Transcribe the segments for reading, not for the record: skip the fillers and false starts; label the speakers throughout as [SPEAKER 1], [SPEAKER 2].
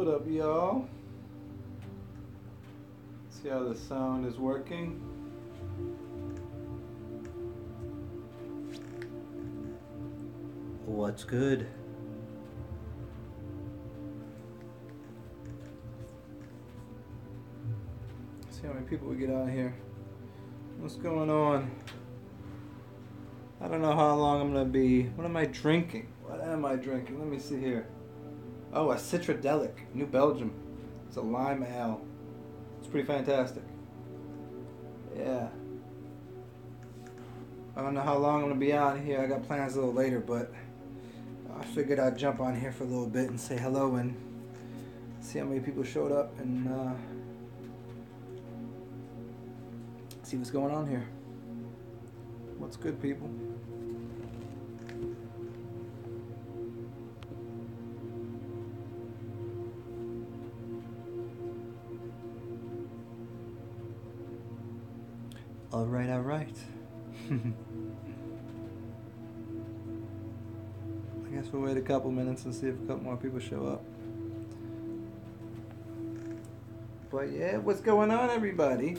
[SPEAKER 1] What up, y'all? See how the sound is working? What's good? See how many people we get out here. What's going on? I don't know how long I'm gonna be. What am I drinking? What am I drinking? Let me see here. Oh, a Citradelic, New Belgium. It's a lime ale. It's pretty fantastic. Yeah. I don't know how long I'm gonna be out here. I got plans a little later, but I figured I'd jump on here for a little bit and say hello and see how many people showed up and see what's going on here. What's good, people? All right, all right. I guess we'll wait a couple minutes and see if a couple more people show up. But yeah, what's going on, everybody?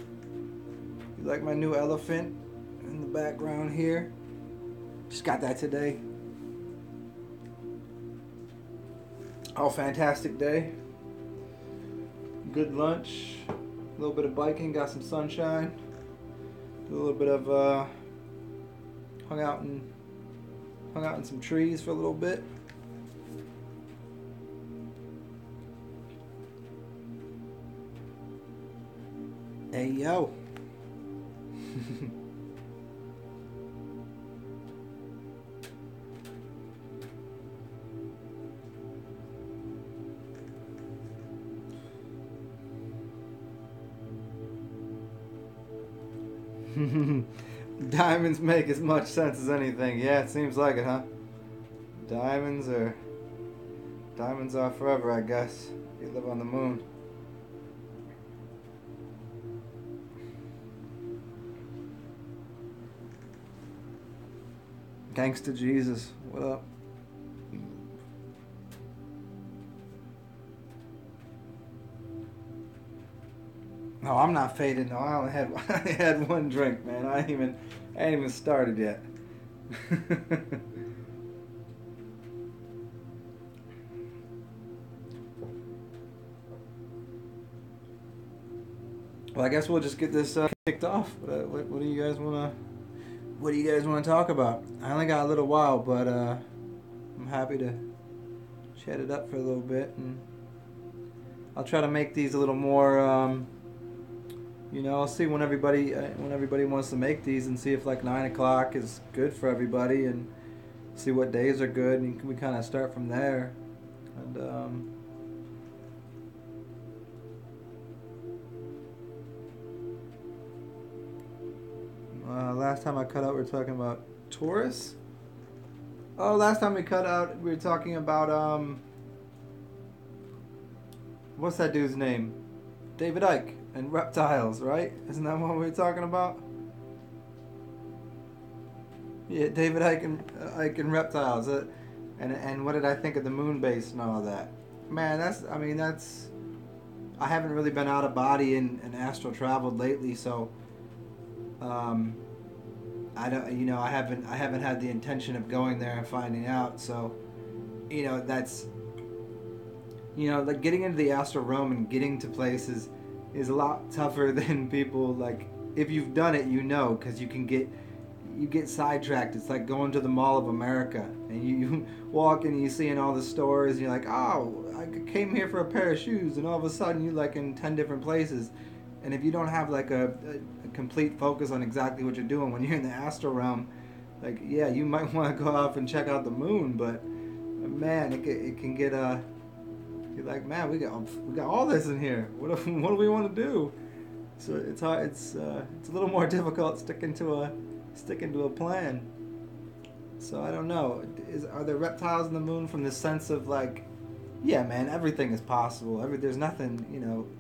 [SPEAKER 1] You like my new elephant in the background here? Just got that today. Oh, fantastic day. Good lunch. A little bit of biking. Got some sunshine. A little bit of hung out in some trees for a little bit. Hey yo. Diamonds make as much sense as anything. Yeah, it seems like it, huh? Diamonds are forever, I guess. You live on the moon. Gangsta Jesus, what up? No, I'm not faded. No, I only had one drink, man. I ain't even started yet. Well, I guess we'll just get this kicked off. What do you guys wanna talk about? I only got a little while, but I'm happy to chat it up for a little bit, and I'll try to make these a little more. I'll see when everybody wants to make these, and see if like 9 o'clock is good for everybody, and see what days are good, and we kind of start from there. And last time I cut out, we were talking about Taurus. Oh, last time we cut out, we were talking about what's that dude's name? David Icke and reptiles, right? Isn't that what we were talking about? Yeah, David Icke and reptiles. And what did I think of the moon base and all that? Man, I haven't really been out of body and astral traveled lately, so I haven't had the intention of going there and finding out. So, that's like getting into the astral realm and getting to places is a lot tougher than people, like, if you've done it, because you get sidetracked. It's like going to the Mall of America and you walk and you see in all the stores and you're like, oh, I came here for a pair of shoes, and all of a sudden you're like in 10 different places. And if you don't have like a complete focus on exactly what you're doing when you're in the astral realm, like, yeah, you might want to go off and check out the moon, but man, it can get you're like, man, we got all this in here. What do we want to do? So it's hard. It's a little more difficult sticking to a plan. So I don't know. Are there reptiles in the moon from the sense of like, yeah, man, everything is possible. There's nothing,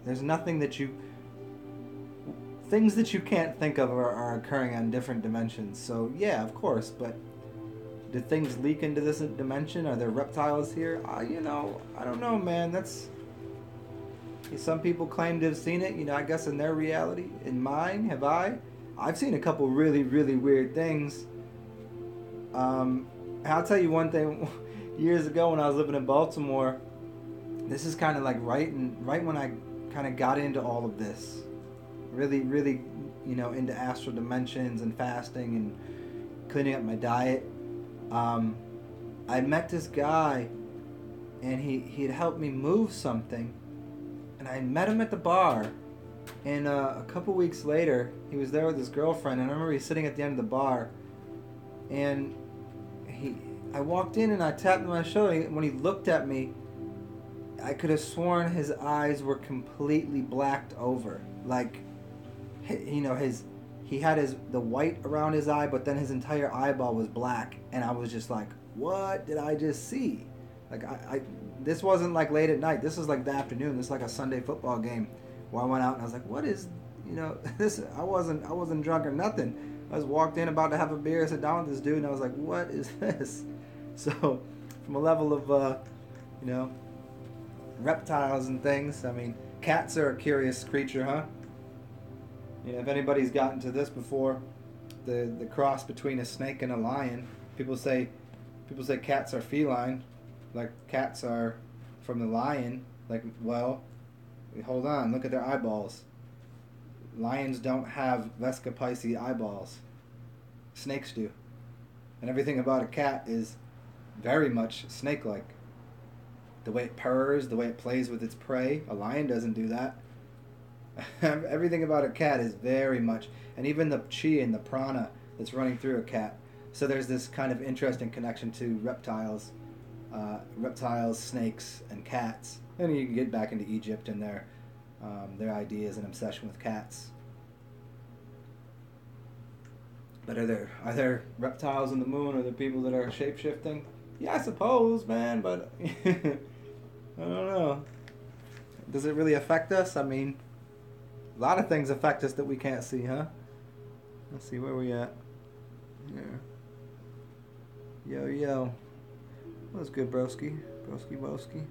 [SPEAKER 1] there's nothing things that you can't think of are occurring on different dimensions. So yeah, of course, but do things leak into this dimension? Are there reptiles here? I don't know, man. Some people claim to have seen it. I guess in their reality. In mine, have I? I've seen a couple really, really weird things. I'll tell you one thing. Years ago, when I was living in Baltimore, this is kind of like right when I kind of got into all of this, really, really, into astral dimensions and fasting and cleaning up my diet. I met this guy, and he'd helped me move something, and I met him at the bar, and a couple weeks later, he was there with his girlfriend, and I remember he's sitting at the end of the bar, and I walked in and I tapped him on the shoulder. When he looked at me, I could have sworn his eyes were completely blacked over. Like, he had the white around his eye, but then his entire eyeball was black, and I was just like, what did I just see? Like, this wasn't like late at night. This was like the afternoon. This is like a Sunday football game where I went out and I was like, what is, this? I wasn't drunk or nothing. I was walked in about to have a beer, sit down with this dude, and I was like, what is this? So, from a level of, reptiles and things, I mean, cats are a curious creature, huh? If anybody's gotten to this before, the cross between a snake and a lion, people say cats are feline, like cats are from the lion. Like, well, hold on, look at their eyeballs. Lions don't have Vesca Pisces eyeballs. Snakes do. And everything about a cat is very much snake-like. The way it purrs, the way it plays with its prey. A lion doesn't do that. Everything about a cat is very much, and even the chi and the prana that's running through a cat. So there's this kind of interesting connection to reptiles, snakes, and cats. And you can get back into Egypt and their ideas and obsession with cats. But are there reptiles in the moon? Are there people that are shape-shifting? Yeah, I suppose, man, but I don't know. Does it really affect us? I mean, a lot of things affect us that we can't see, huh? Let's see, where we at? Here. Yo. What's good, broski? Broski.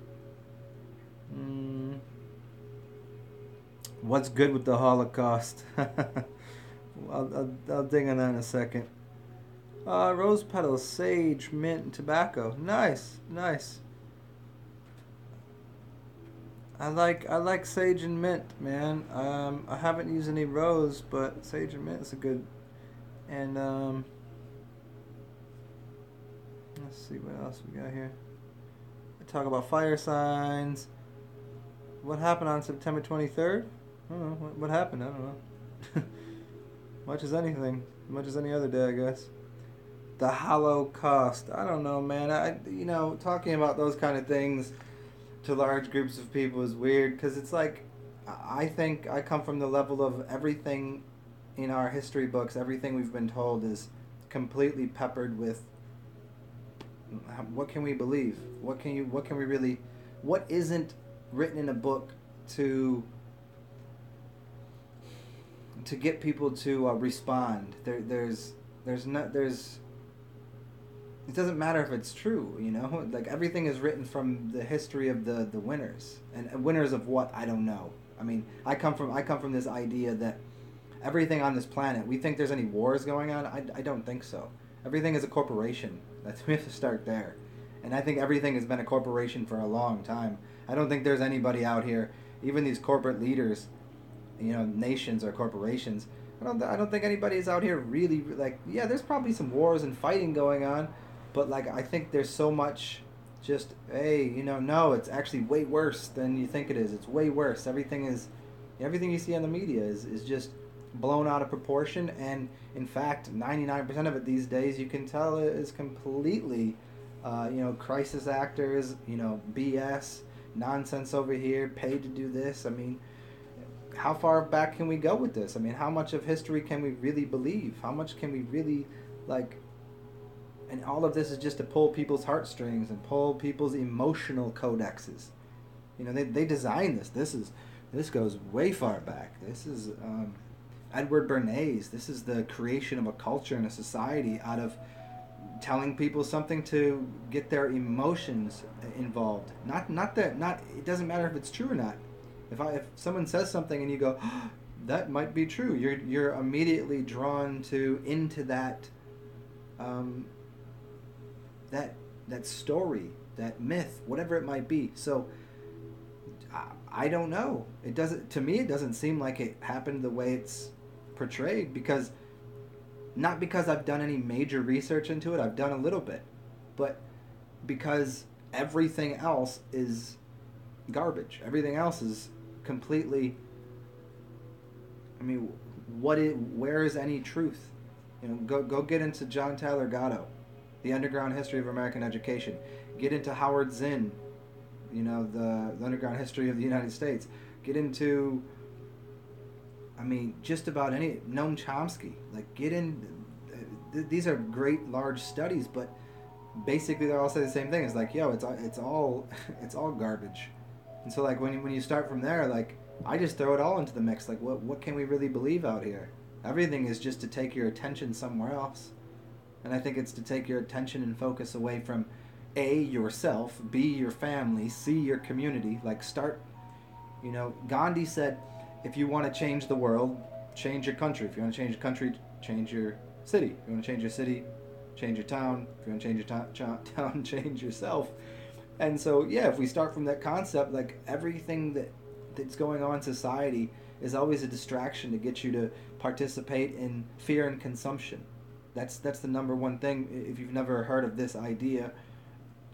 [SPEAKER 1] What's good with the Holocaust? I'll dig on that in a second. Rose petals, sage, mint, and tobacco. Nice. I like sage and mint, man. I haven't used any rose, but sage and mint is a good. And let's see what else we got here. We talk about fire signs. What happened on September 23rd? I don't know. What happened? I don't know. Much as anything. Much as any other day, I guess. The Holocaust. I don't know, man. Talking about those kind of things to large groups of people is weird, because it's like, I think I come from the level of everything in our history books, everything we've been told is completely peppered with, what can we believe? What isn't written in a book to get people to respond? It doesn't matter if it's true, Like, everything is written from the history of the winners. And winners of what? I don't know. I mean, I come from this idea that everything on this planet, we think there's any wars going on. I don't think so. Everything is a corporation. We have to start there. And I think everything has been a corporation for a long time. I don't think there's anybody out here, even these corporate leaders, nations or corporations, I don't think anybody's out here really, like, yeah, there's probably some wars and fighting going on, but, like, I think there's so much just, hey, no, it's actually way worse than you think it is. It's way worse. Everything you see on the media is just blown out of proportion, and in fact, 99% of it these days, you can tell, is completely, crisis actors, BS, nonsense over here, paid to do this. I mean, how far back can we go with this? I mean, how much of history can we really believe? How much can we really, like, and all of this is just to pull people's heartstrings and pull people's emotional codexes. They designed this. This goes way far back. This is Edward Bernays. This is the creation of a culture and a society out of telling people something to get their emotions involved. Not it doesn't matter if it's true or not. If someone says something and you go, that might be true, you're immediately drawn into that um, that story, that myth, whatever it might be. So I don't know. It doesn't, to me. It doesn't seem like it happened the way it's portrayed, because not because I've done any major research into it. I've done a little bit, but because everything else is garbage. Everything else is completely. I mean, where is any truth? Go get into John Tyler Gatto, The Underground History of American Education. Get into Howard Zinn, the Underground History of the United States. Get into, I mean, just about any, Noam Chomsky. Like, get in. These are great large studies, but basically they all say the same thing. It's like, yo, it's all it's all garbage. And so, like, when you start from there, like, I just throw it all into the mix. Like, what can we really believe out here? Everything is just to take your attention somewhere else. And I think it's to take your attention and focus away from A, yourself, B, your family, C, your community. Like, start, Gandhi said, if you want to change the world, change your country. If you want to change the country, change your city. If you want to change your city, change your town. If you want to change your town, change yourself. And so, yeah, if we start from that concept, like, everything that's going on in society is always a distraction to get you to participate in fear and consumption. That's the number one thing. If you've never heard of this idea,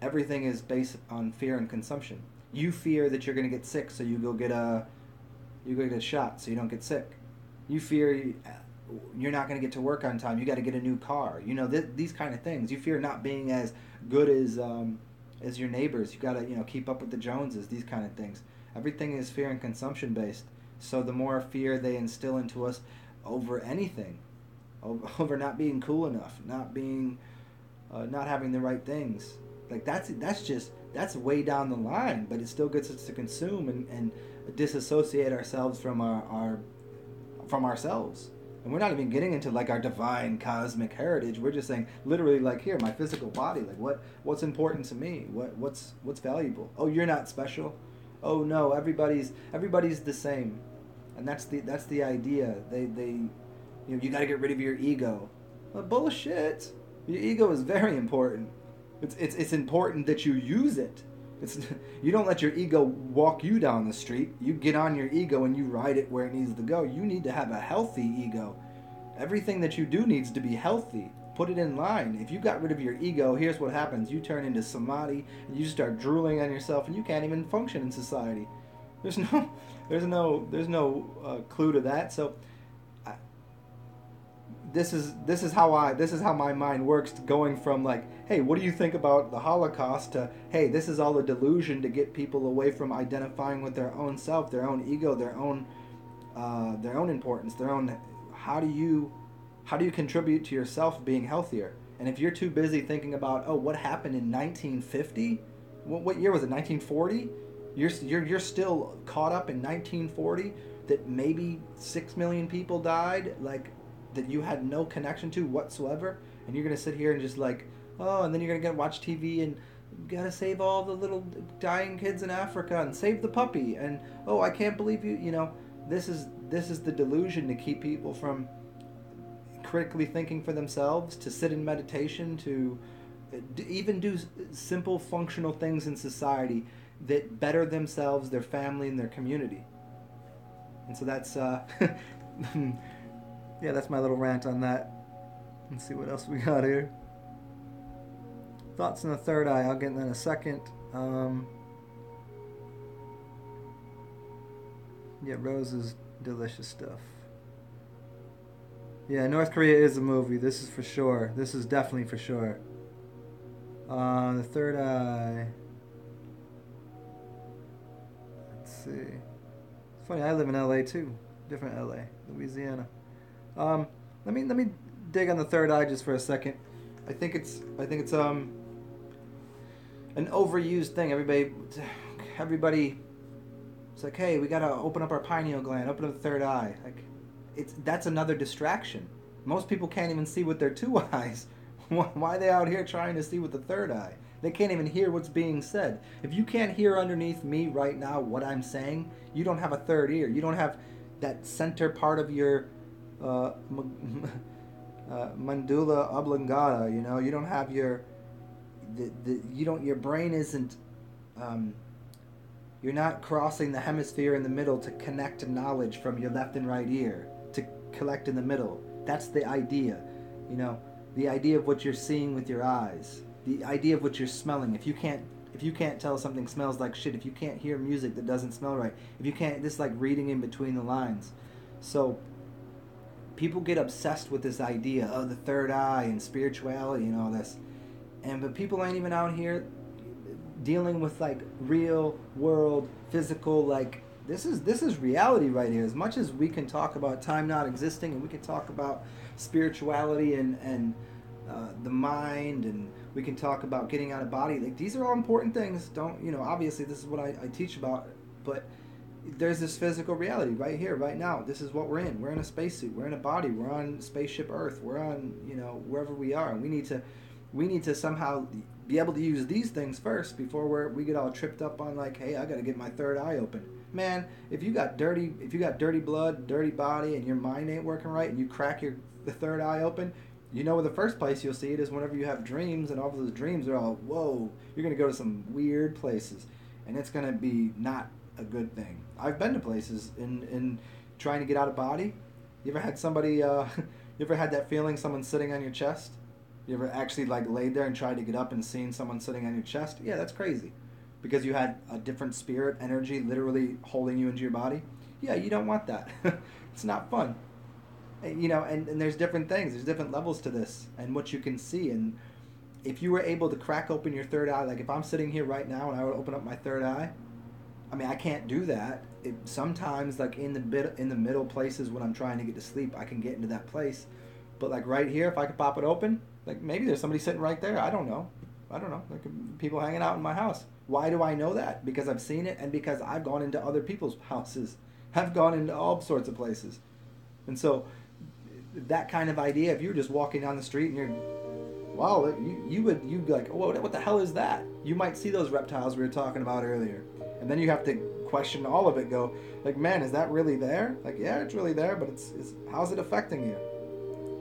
[SPEAKER 1] everything is based on fear and consumption. You fear that you're going to get sick, so you go get a shot so you don't get sick. You fear you're not going to get to work on time. You got to get a new car. These kind of things. You fear not being as good as your neighbors. You got to keep up with the Joneses. These kind of things. Everything is fear and consumption based. So the more fear they instill into us over anything, over not being cool enough, not being, not having the right things, like that's way down the line. But it still gets us to consume and disassociate ourselves from from ourselves. And we're not even getting into, like, our divine cosmic heritage. We're just saying, literally, like, here, my physical body, like, what's important to me? What's valuable? Oh, you're not special. Oh no, everybody's the same. And that's the idea. You got to get rid of your ego. Well, bullshit. Your ego is very important. It's important that you use it. You don't let your ego walk you down the street. You get on your ego and you ride it where it needs to go. You need to have a healthy ego. Everything that you do needs to be healthy. Put it in line. If you got rid of your ego, here's what happens. You turn into samadhi and you start drooling on yourself and you can't even function in society. There's no clue to that. So this is how my mind works, going from, like, hey, what do you think about the Holocaust, to, hey, this is all a delusion to get people away from identifying with their own self, their own ego, their own importance, their own. How do you contribute to yourself being healthier? And if you're too busy thinking about, oh, what happened in 1950, what year was it? 1940? You're still caught up in 1940, that maybe 6 million people died, like, that you had no connection to whatsoever, and you're gonna sit here and just, like, oh, and then you're gonna watch TV and you gotta save all the little dying kids in Africa and save the puppy, and, oh, I can't believe you. This is the delusion to keep people from critically thinking for themselves, to sit in meditation, to even do simple functional things in society that better themselves, their family, and their community. And so that's yeah, that's my little rant on that. Let's see what else we got here. Thoughts on the third eye. I'll get in a second. Yeah, Rose's delicious stuff. Yeah, North Korea is a movie. This is for sure. This is definitely for sure. The third eye. Let's see. It's funny. I live in LA too. Different LA, Louisiana. Let me dig on the third eye just for a second. I think it's an overused thing. Everybody, it's like, hey, we gotta open up our pineal gland, open up the third eye. Like, that's another distraction. Most people can't even see with their two eyes. Why are they out here trying to see with the third eye? They can't even hear what's being said. If you can't hear underneath me right now what I'm saying, you don't have a third ear. You don't have that center part of your mandula oblongata. You know, you don't have your you don't, your brain isn't you're not crossing the hemisphere in the middle to connect knowledge from your left and right ear to collect in the middle. That's the idea. You know, the idea of what you're seeing with your eyes, the idea of what you're smelling. If you can't tell something smells like shit, if you can't hear music that doesn't smell right, if you can't, this is like reading in between the lines. So people get obsessed with this idea of the third eye and spirituality and all this, but people ain't even out here dealing with like real world physical, like this is reality right here. As much as we can talk about time not existing, and we can talk about spirituality and the mind, and we can talk about getting out of body, like these are all important things. Don't, you know, obviously this is what I teach about, but there's this physical reality right here, right now. This is what we're in. We're in a spacesuit. We're in a body. We're on spaceship Earth. We're on, you know, wherever we are, and we need to somehow be able to use these things first before we get all tripped up on like, hey, I got to get my third eye open. Man, if you got dirty blood, dirty body, and your mind ain't working right, and you crack the third eye open, you know, the first place you'll see it is whenever you have dreams, and all of those dreams are all, whoa, you're going to go to some weird places, and it's going to be not a good thing. I've been to places in trying to get out of body. You ever had somebody, you ever had that feeling someone's sitting on your chest? You ever actually like laid there and tried to get up and seen someone sitting on your chest? Yeah, that's crazy. Because you had a different spirit energy literally holding you into your body. Yeah, you don't want that. It's not fun. You know, and there's different things. There's different levels to this and what you can see. And if you were able to crack open your third eye, like if I'm sitting here right now and I would open up my third eye, I mean, I can't do that. Sometimes like in the middle places when I'm trying to get to sleep, I can get into that place. But like right here, if I could pop it open, like maybe there's somebody sitting right there. I don't know. There could be people hanging out in my house. Why do I know that? Because I've seen it, and because I've gone into other people's houses. I've gone into all sorts of places. And so that kind of idea, if you were just walking down the street and you're, wow, you'd be like, oh, what the hell is that? You might see those reptiles we were talking about earlier. And then you have to question all of it, go, like, man, is that really there? Like, yeah, it's really there, but it's how's it affecting you?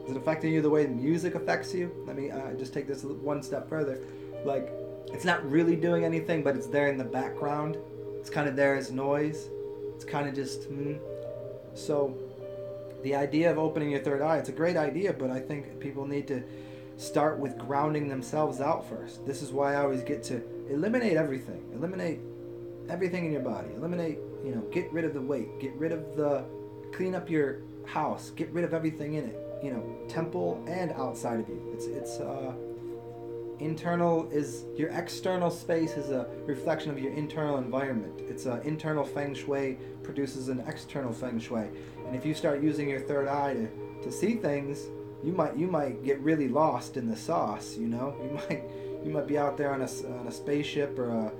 [SPEAKER 1] Is it affecting you the way music affects you? Let me just take this one step further. Like, it's not really doing anything, but it's there in the background. It's kind of there as noise. It's kind of just, So the idea of opening your third eye, it's a great idea, but I think people need to start with grounding themselves out first. This is why I always get to eliminate everything. Eliminate everything in your body. Eliminate, you know, get rid of the weight. Clean up your house. Get rid of everything in it. You know, temple and outside of you. It's internal is your external space is a reflection of your internal environment. It's internal feng shui produces an external feng shui, and if you start using your third eye to see things, you might get really lost in the sauce. You know, you might be out there on a spaceship or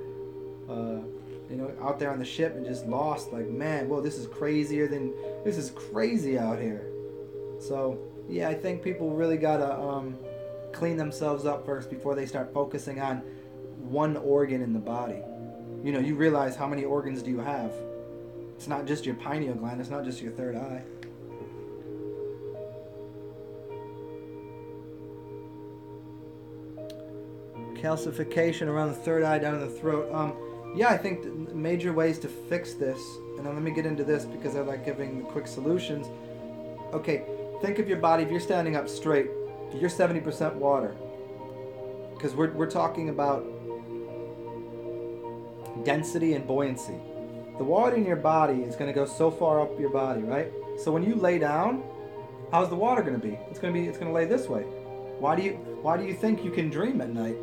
[SPEAKER 1] out there on the ship and just lost. Like, man, whoa, this is crazy out here. So yeah, I think people really gotta clean themselves up first before they start focusing on one organ in the body. You know, you realize how many organs do you have. It's not just your pineal gland. It's not just your third eye. Calcification around the third eye, down in the throat. Yeah, I think major ways to fix this, and let me get into this because I like giving the quick solutions. Okay, think of your body. If you're standing up straight, you're 70% water, because we're talking about density and buoyancy. The water in your body is going to go so far up your body, right? So when you lay down, how's the water going to be? It's going to lay this way. Why do you think you can dream at night?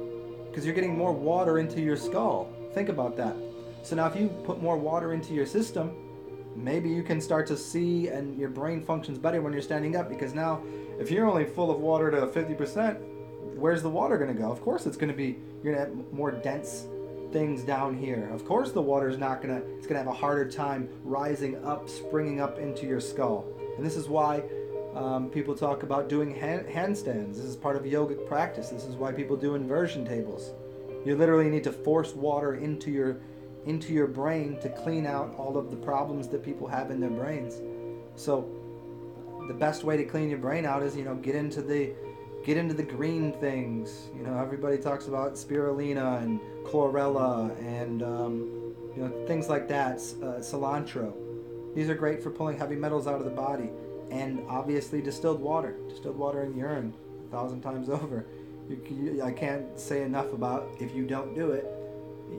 [SPEAKER 1] Because you're getting more water into your skull. Think about that. So now if you put more water into your system, maybe you can start to see, and your brain functions better when you're standing up, because now if you're only full of water to 50%, where's the water going to go? Of course you're going to have more dense things down here. Of course the water's it's going to have a harder time rising up, springing up into your skull. And this is why People talk about doing handstands. This is part of yogic practice. This is why people do inversion tables. You literally need to force water into your brain to clean out all of the problems that people have in their brains. So the best way to clean your brain out is, get into the green things. Everybody talks about spirulina and chlorella and things like that. Cilantro. These are great for pulling heavy metals out of the body. And obviously distilled water in urine 1,000 times over. I can't say enough about, if you don't do it,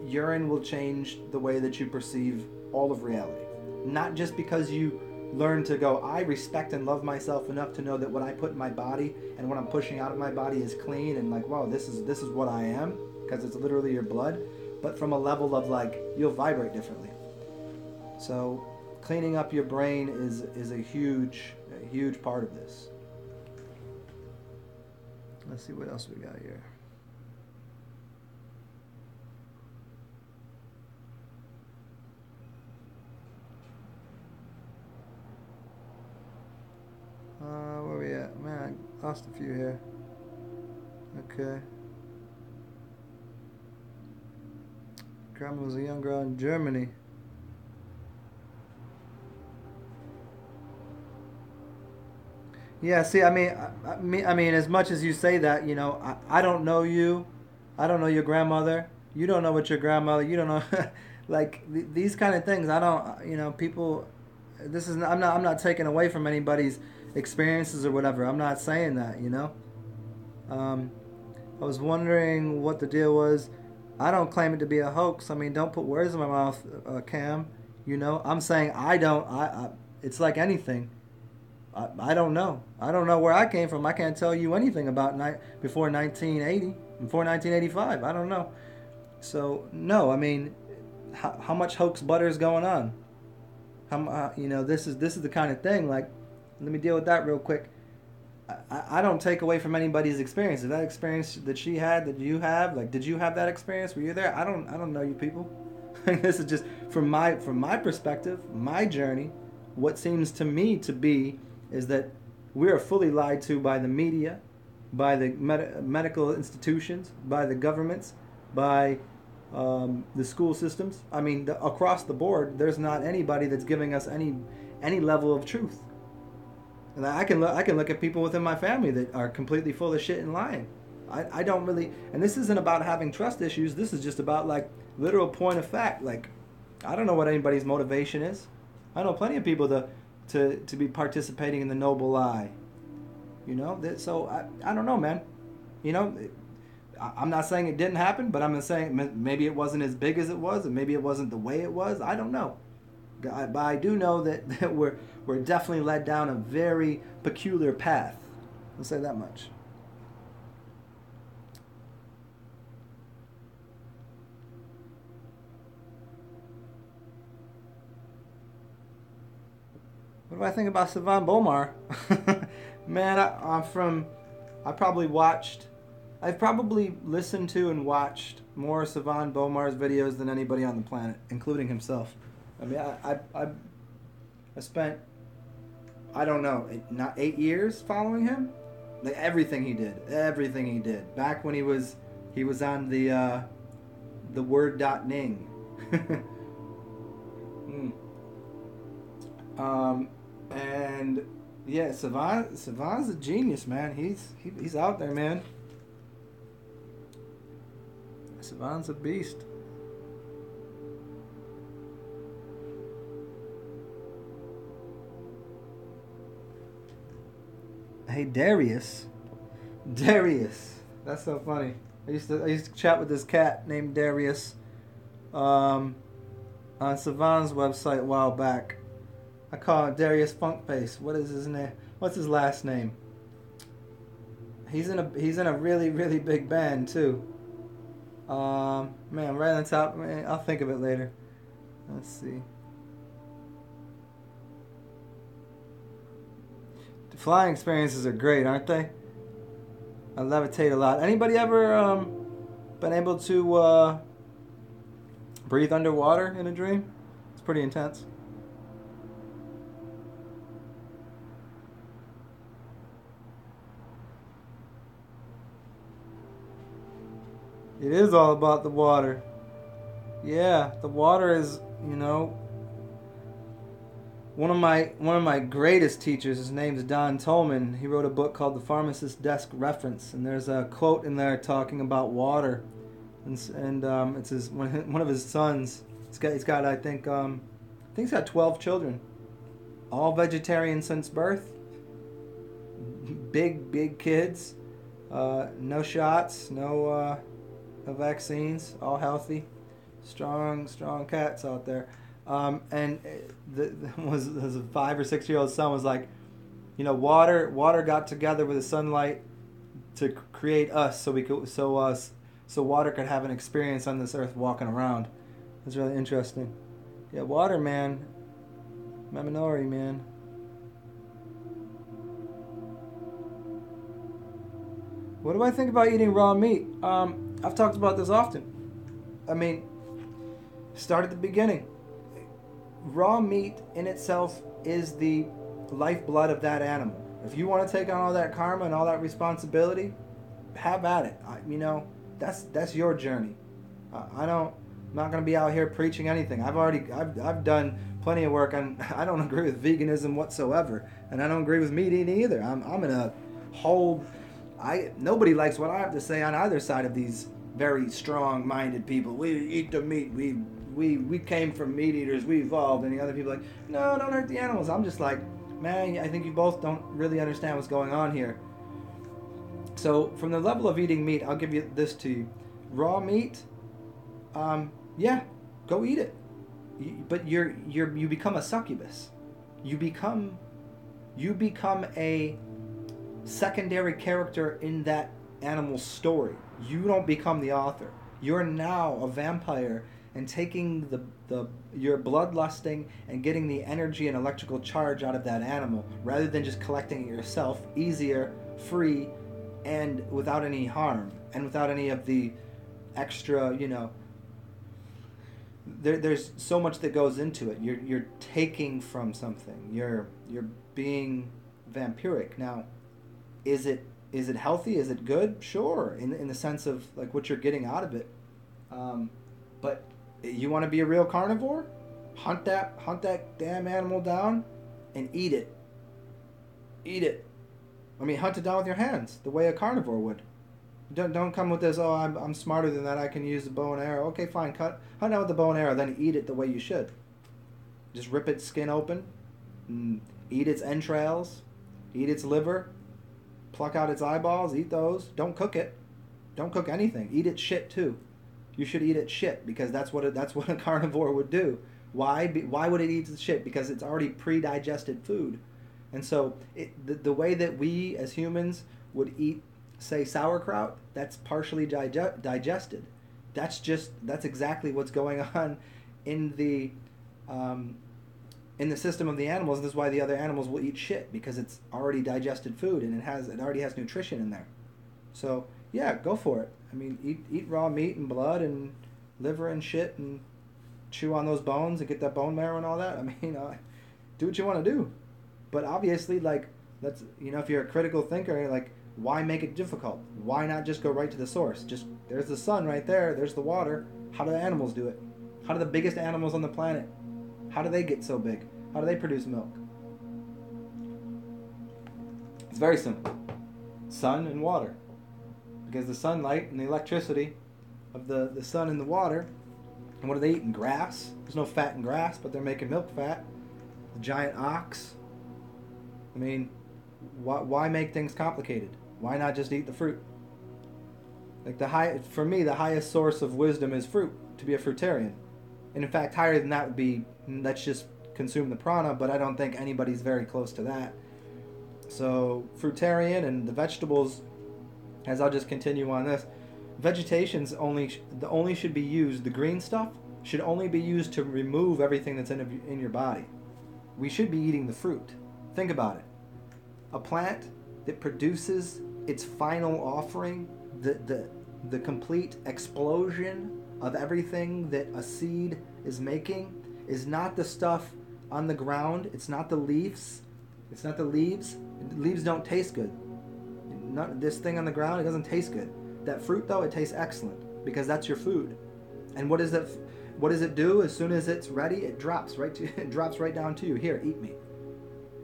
[SPEAKER 1] urine will change the way that you perceive all of reality. Not just because you learn to go, I respect and love myself enough to know that what I put in my body and what I'm pushing out of my body is clean, and like, wow, this is what I am, because it's literally your blood, but from a level of like, you'll vibrate differently. So cleaning up your brain is a huge part of this. Let's see what else we got here. Where we at? Man, I lost a few here. Okay. Grandma was a young girl in Germany. Yeah, see, I mean, as much as you say that, I don't know you, I don't know your grandmother, you don't know what your grandmother, you don't know, like these kind of things. I don't, people. This is I'm not taking away from anybody's experiences or whatever. I'm not saying that, I was wondering what the deal was. I don't claim it to be a hoax. I mean, don't put words in my mouth, Cam. I'm saying I don't. It's like anything. I don't know. I don't know where I came from. I can't tell you anything about before 1980, before 1985. I don't know. So no, I mean, how much hoax butter is going on? This is the kind of thing. Like, let me deal with that real quick. I don't take away from anybody's experience. If that experience that she had, that you have, like, did you have that experience? Were you there? I don't know you people. This is just from my perspective, my journey. What seems to me to be is that we are fully lied to by the media, by the medical institutions, by the governments, by the school systems. I mean, across the board, there's not anybody that's giving us any level of truth. And I can look at people within my family that are completely full of shit and lying. I don't really, and this isn't about having trust issues. This is just about like literal point of fact. Like, I don't know what anybody's motivation is. I know plenty of people to be participating in the noble lie. So I don't know, man. I'm not saying it didn't happen, but I'm saying maybe it wasn't as big as it was, and maybe it wasn't the way it was. I don't know. But I do know that we're definitely led down a very peculiar path. I'll say that much. What do I think about Savan Bomar? Man, I've probably listened to and watched more Savan Bomar's videos than anybody on the planet, including himself. I mean, I spent, I don't know, not 8 years following him. Like everything he did. Back when he was on the word.ning. And yeah, Savan's a genius, man. He's out there, man. Savan's a beast. Hey, Darius. That's so funny. I used to chat with this cat named Darius on Savan's website a while back. I call him Darius Funkface. What is his name? What's his last name? He's in a really, really big band too. Man, right on top. Man, I'll think of it later. Let's see. The flying experiences are great, aren't they? I levitate a lot. Anybody ever been able to breathe underwater in a dream? It's pretty intense. It is all about the water. Yeah, the water is, one of my greatest teachers. His name's Don Tolman. He wrote a book called The Pharmacist's Desk Reference, and there's a quote in there talking about water, and it's one of his sons. He's got I think he's got 12 children, all vegetarian since birth. Big kids, no shots, no vaccines, all healthy, strong cats out there. And was a 5 or 6 year old son was like, water got together with the sunlight to create us, so water could have an experience on this earth walking around. It's really interesting. Yeah, water, man. Maminori, man. What do I think about eating raw meat? I've talked about this often. I mean, start at the beginning. Raw meat in itself is the lifeblood of that animal. If you want to take on all that karma and all that responsibility, have at it. That's your journey. I'm not going to be out here preaching anything. I've done plenty of work on. I don't agree with veganism whatsoever, and I don't agree with meat eating either. I'm in a whole. Nobody likes what I have to say on either side of these very strong-minded people. We eat the meat. We came from meat eaters. We evolved. And the other people are like, no, don't hurt the animals. I'm just like, man, I think you both don't really understand what's going on here. So from the level of eating meat, I'll give you this to you. Raw meat, yeah, go eat it. But you become a succubus. You become a secondary character in that animal's story. You don't become the author. You're now a vampire and taking your bloodlusting and getting the energy and electrical charge out of that animal rather than just collecting it yourself, easier, free, and without any harm and without any of the extra, there's so much that goes into it. You're taking from something. You're being vampiric. Now, is it healthy? Is it good? Sure, in the sense of like what you're getting out of it. But you want to be a real carnivore? Hunt that damn animal down and eat it. Eat it. I mean, hunt it down with your hands, the way a carnivore would. Don't come with this, oh, I'm smarter than that, I can use the bow and arrow. Okay, fine, hunt down with the bow and arrow, then eat it the way you should. Just rip its skin open, and eat its entrails, eat its liver, pluck out its eyeballs, eat those. Don't cook it. Don't cook anything. Eat its shit too. You should eat its shit because that's what a carnivore would do. Why would it eat its shit? Because it's already pre-digested food. And so the way that we as humans would eat, say, sauerkraut, that's partially digested. That's exactly what's going on in the system of the animals. This is why the other animals will eat shit, because it's already digested food and it already has nutrition in there. So yeah, go for it. I mean, eat raw meat and blood and liver and shit and chew on those bones and get that bone marrow and all that. I mean, do what you want to do. But obviously, like, that's, if you're a critical thinker, like, why make it difficult? Why not just go right to the source? Just, there's the sun right there, there's the water. How do the animals do it? How do the biggest animals on the planet, how do they get so big? How do they produce milk? It's very simple. Sun and water. Because the sunlight and the electricity of the sun and the water, and what are they eating? Grass? There's no fat in grass, but they're making milk fat. The giant ox. I mean, why make things complicated? Why not just eat the fruit? Like for me, the highest source of wisdom is fruit, to be a fruitarian. And in fact, higher than that would be, let's just consume the prana, but I don't think anybody's very close to that. So, fruitarian, and the vegetables, as I'll just continue on this, vegetations only should be used, the green stuff should only be used to remove everything that's in your body. We should be eating the fruit. Think about it. A plant that produces its final offering, the complete explosion of everything that a seed is making, is not the stuff on the ground. It's not the leaves. It's not the leaves. Leaves don't taste good. Not this thing on the ground, it doesn't taste good. That fruit, though, it tastes excellent because that's your food. And what does it do? As soon as it's ready, it drops right down to you. Here, eat me.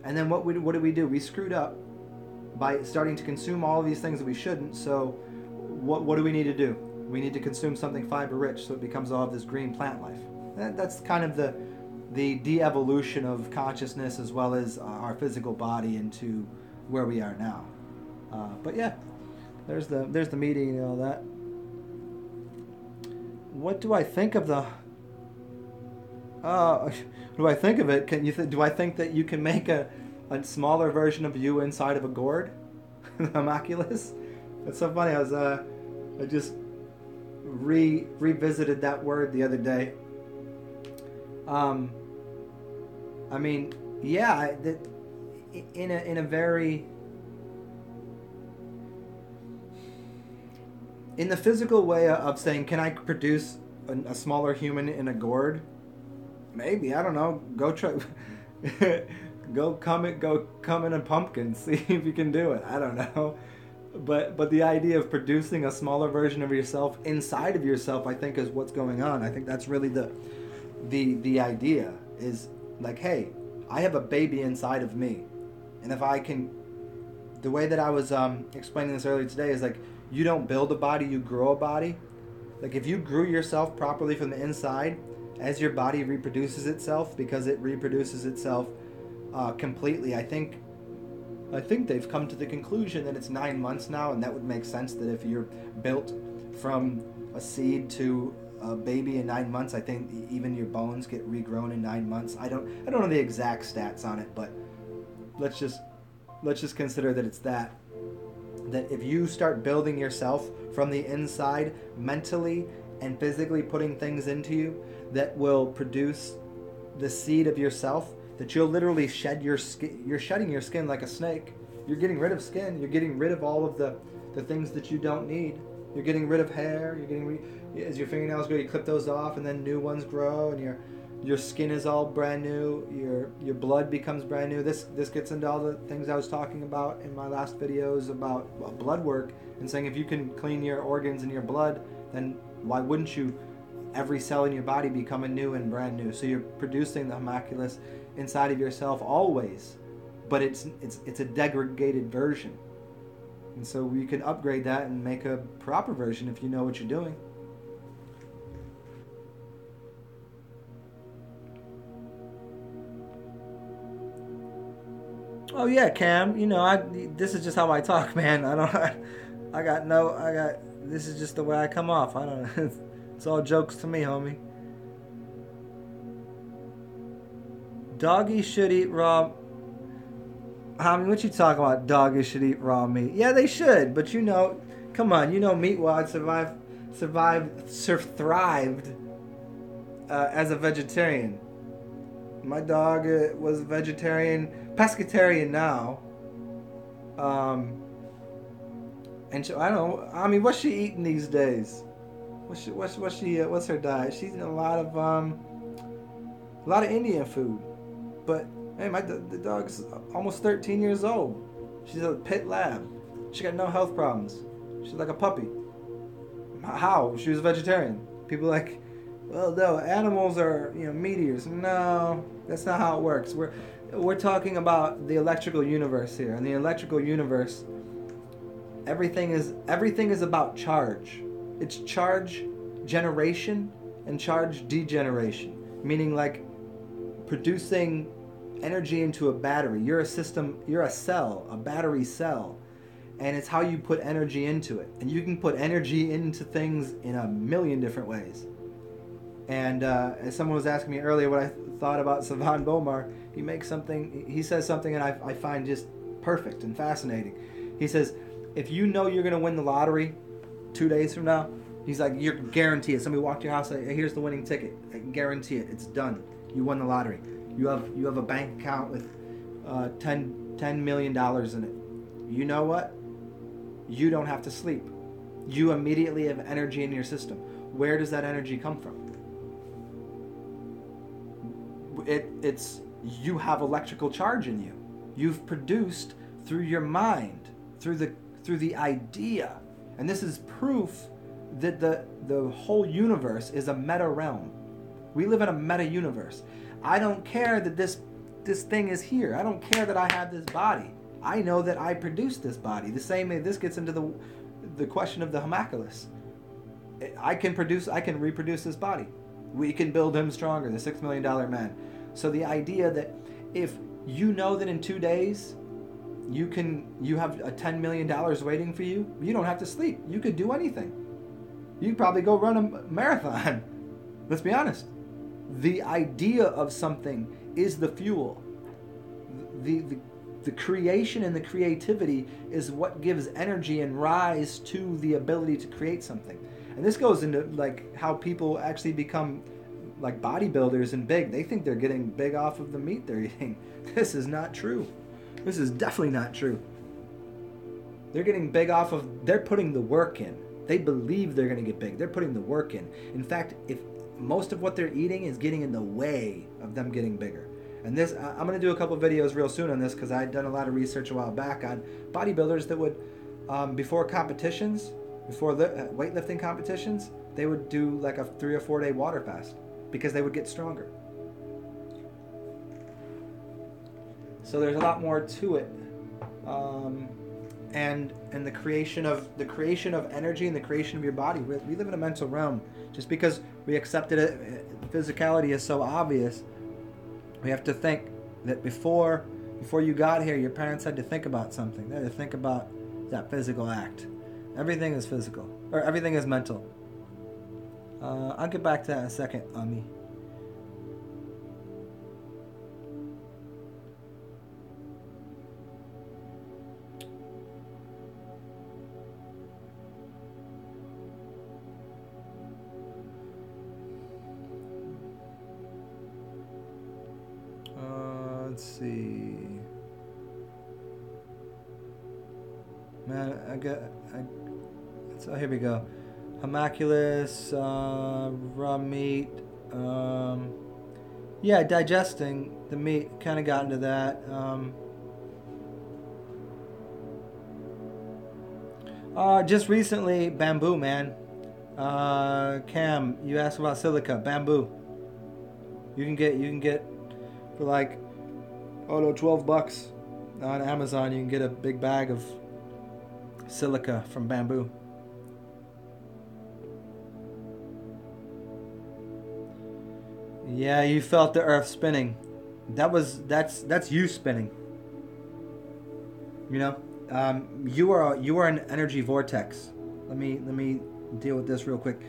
[SPEAKER 1] And then what did we do? We screwed up by starting to consume all of these things that we shouldn't. So what do we need to do? We need to consume something fiber rich so it becomes all of this green plant life. That's kind of the de-evolution of consciousness as well as our physical body into where we are now. But yeah, there's the meeting and all that. What do I think of the? Do I think of it? Do I think that you can make a smaller version of you inside of a gourd, the homunculus? That's so funny. I just revisited that word the other day. I mean, yeah, in a very, in the physical way of saying, can I produce a smaller human in a gourd? Maybe, I don't know. Go try. Go come in a pumpkin. See if you can do it. I don't know. But the idea of producing a smaller version of yourself inside of yourself, I think, is what's going on. I think that's really the idea is like, hey, I have a baby inside of me, and if I can, the way that I was explaining this earlier today is like, you don't build a body, you grow a body. Like if you grew yourself properly from the inside, as your body reproduces itself, because it reproduces itself completely, I think they've come to the conclusion that it's 9 months now, and that would make sense that if you're built from a seed to a baby in 9 months, I think even your bones get regrown in 9 months. I don't know the exact stats on it, but let's just consider that it's that if you start building yourself from the inside, mentally and physically putting things into you that will produce the seed of yourself, that you'll literally shed your skin. You're shedding your skin like a snake. You're getting rid of skin. You're getting rid of all of the things that you don't need. You're getting rid of hair. You're getting as your fingernails grow, you clip those off, and then new ones grow, and your skin is all brand new. Your blood becomes brand new. This gets into all the things I was talking about in my last videos about blood work, and saying if you can clean your organs and your blood, then why wouldn't you? Every cell in your body becoming new and brand new. So you're producing the homunculus inside of yourself always, but it's a degraded version, and so you can upgrade that and make a proper version if you know what you're doing. Oh yeah, Cam. You know, this is just how I talk, man. This is just the way I come off. I don't know. It's all jokes to me, homie. Doggies should eat raw. Homie, what you talking about? Doggies should eat raw meat. Yeah, they should. But you know, come on. You know, Meatwad thrived as a vegetarian. My dog was a vegetarian, pescatarian now. And I don't know. I mean, what's she eating these days? What's her diet? She's eating a lot of Indian food. But hey, the dog's almost 13 years old. She's a pit lab. She got no health problems. She's like a puppy. How? She was a vegetarian. People are like, well, no, animals are meat eaters. No, that's not how it works. We're talking about the electrical universe here. In the electrical universe, everything is about charge. It's charge generation and charge degeneration, meaning like producing energy into a battery. You're a system, you're a cell, a battery cell, and it's how you put energy into it. And you can put energy into things in a million different ways. And as someone was asking me earlier what I thought about Savan Bomar, he says something and I find just perfect and fascinating. He says, if you know you're going to win the lottery 2 days from now, he's like, you're guaranteed. Somebody walked to your house and said, hey, here's the winning ticket. I can guarantee it. It's done. You won the lottery. You have a bank account with $10 million in it. You know what? You don't have to sleep. You immediately have energy in your system. Where does that energy come from? It's you have electrical charge in you. You've produced through your mind, through the idea. And this is proof that the whole universe is a meta realm. We live in a meta universe. I don't care that this thing is here. I don't care that I have this body. I know that I produce this body. The same way this gets into the question of the homunculus. I can reproduce this body. We can build him stronger, the $6 million man. So the idea that if you know that in 2 days you have a $10 million waiting for you, you don't have to sleep. You could do anything. You could probably go run a marathon. Let's be honest. The idea of something is the fuel. The creation and the creativity is what gives energy and rise to the ability to create something. And this goes into like how people actually become like bodybuilders and big. They think they're getting big off of the meat they're eating. This is not true. This is definitely not true. They're getting big they're putting the work in. They believe they're going to get big. They're putting the work in. In fact, if most of what they're eating is getting in the way of them getting bigger. And this, I'm going to do a couple videos real soon on this because I had done a lot of research a while back on bodybuilders that would, before competitions, before weightlifting competitions, they would do like a 3 or 4 day water fast because they would get stronger. So there's a lot more to it, and the creation of energy and the creation of your body. We live in a mental realm. Just because we accepted it, physicality is so obvious. We have to think that before you got here, your parents had to think about something. They had to think about that physical act. Everything is physical, or everything is mental. I'll get back to that in a second, Ami. Let's see. Man, so here we go. Homunculus, raw meat. Yeah, digesting the meat. Kind of got into that. Just recently, bamboo, man. Cam, you asked about silica, bamboo. You can get for like, $12 on Amazon. You can get a big bag of silica from bamboo. Yeah, you felt the earth spinning. That's you spinning. You know, you are an energy vortex. Let me deal with this real quick.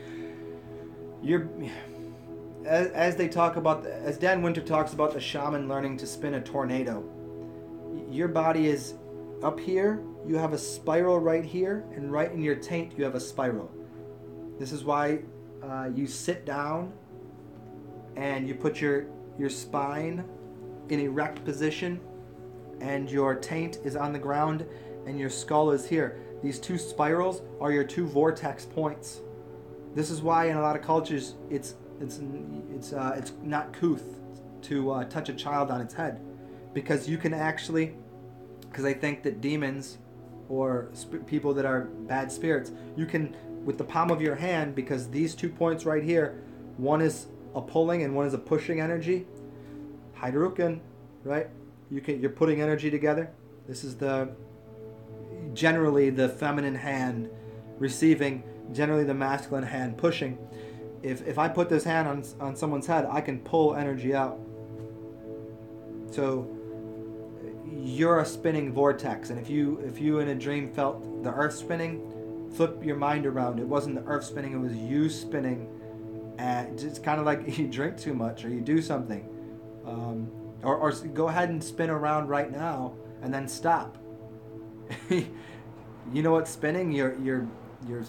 [SPEAKER 1] As Dan Winter talks about the shaman learning to spin a tornado, your body is up here, you have a spiral right here, and right in your taint you have a spiral. This is why you sit down and you put your spine in erect position and your taint is on the ground and your skull is here. These two spirals are your two vortex points. This is why in a lot of cultures it's not couth to touch a child on its head, because you can actually, because I think that demons or people that are bad spirits, you can, with the palm of your hand, because these 2 points right here, one is a pulling and one is a pushing energy. Hydruken, right? You're putting energy together. This is generally the feminine hand receiving, generally the masculine hand pushing. If I put this hand on someone's head, I can pull energy out. So you're a spinning vortex, and if you in a dream felt the earth spinning, flip your mind around. It wasn't the earth spinning, it was you spinning. And it's kind of like you drink too much or you do something, or go ahead and spin around right now and then stop. You know what's spinning? Your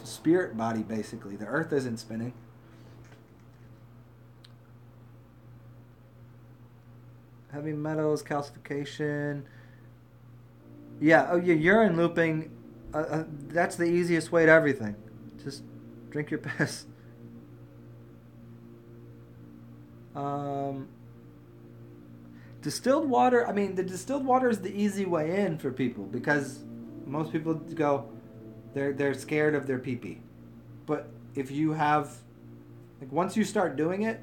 [SPEAKER 1] spirit body, basically. The earth isn't spinning. Heavy metals, calcification. Yeah, oh yeah, urine looping. That's the easiest way to everything. Just drink your piss. Distilled water. I mean, the distilled water is the easy way in for people because most people go, they're scared of their pee-pee. But if you have, like, once you start doing it,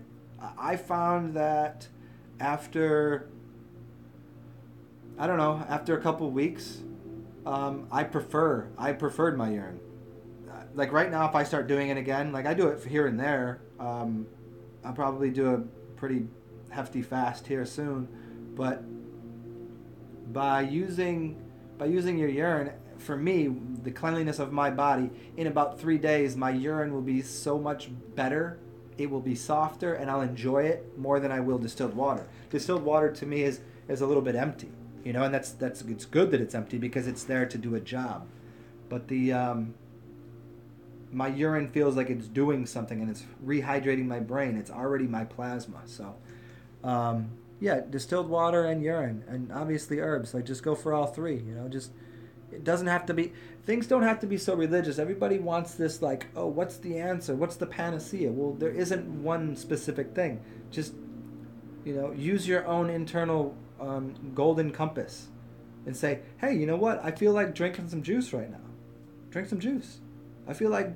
[SPEAKER 1] I found that after, I don't know, after a couple weeks, I preferred my urine. Like right now, if I start doing it again, like I do it here and there, I'll probably do a pretty hefty fast here soon, but by using your urine, for me, the cleanliness of my body, in about 3 days, my urine will be so much better. It will be softer, and I'll enjoy it more than I will distilled water. Distilled water to me is a little bit empty, and that's it's good that it's empty because it's there to do a job. But my urine feels like it's doing something, and it's rehydrating my brain. It's already my plasma. So, yeah, distilled water and urine, and obviously herbs. Like, just go for all three. Just it doesn't have to be. Things don't have to be so religious. Everybody wants this, like, oh, what's the answer? What's the panacea? Well, there isn't one specific thing. Just use your own internal golden compass, and say, hey, you know what? I feel like drinking some juice right now. Drink some juice. I feel like,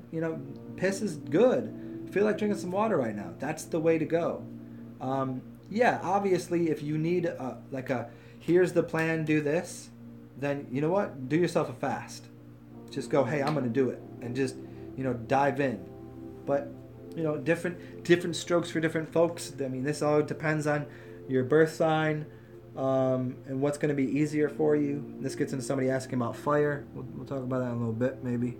[SPEAKER 1] piss is good. I feel like drinking some water right now. That's the way to go. Yeah, obviously, if you need here's the plan, do this, then you know what? Do yourself a fast. Just go, hey, I'm going to do it. And just, dive in. But, different strokes for different folks. I mean, this all depends on your birth sign and what's going to be easier for you. This gets into somebody asking about fire. We'll talk about that in a little bit, maybe.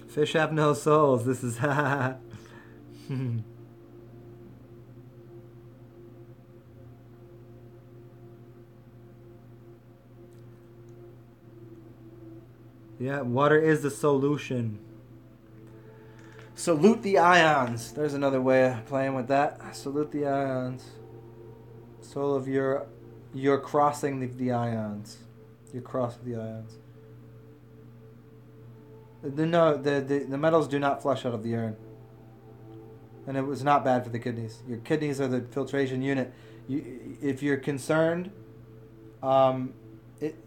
[SPEAKER 1] Fish have no souls. This is yeah, water is the solution. Salute the ions. There's another way of playing with that. Salute the ions. Soul of you're crossing the ions. You're crossing the ions. No, the metals do not flush out of the urine. And it was not bad for the kidneys. Your kidneys are the filtration unit. If you're concerned,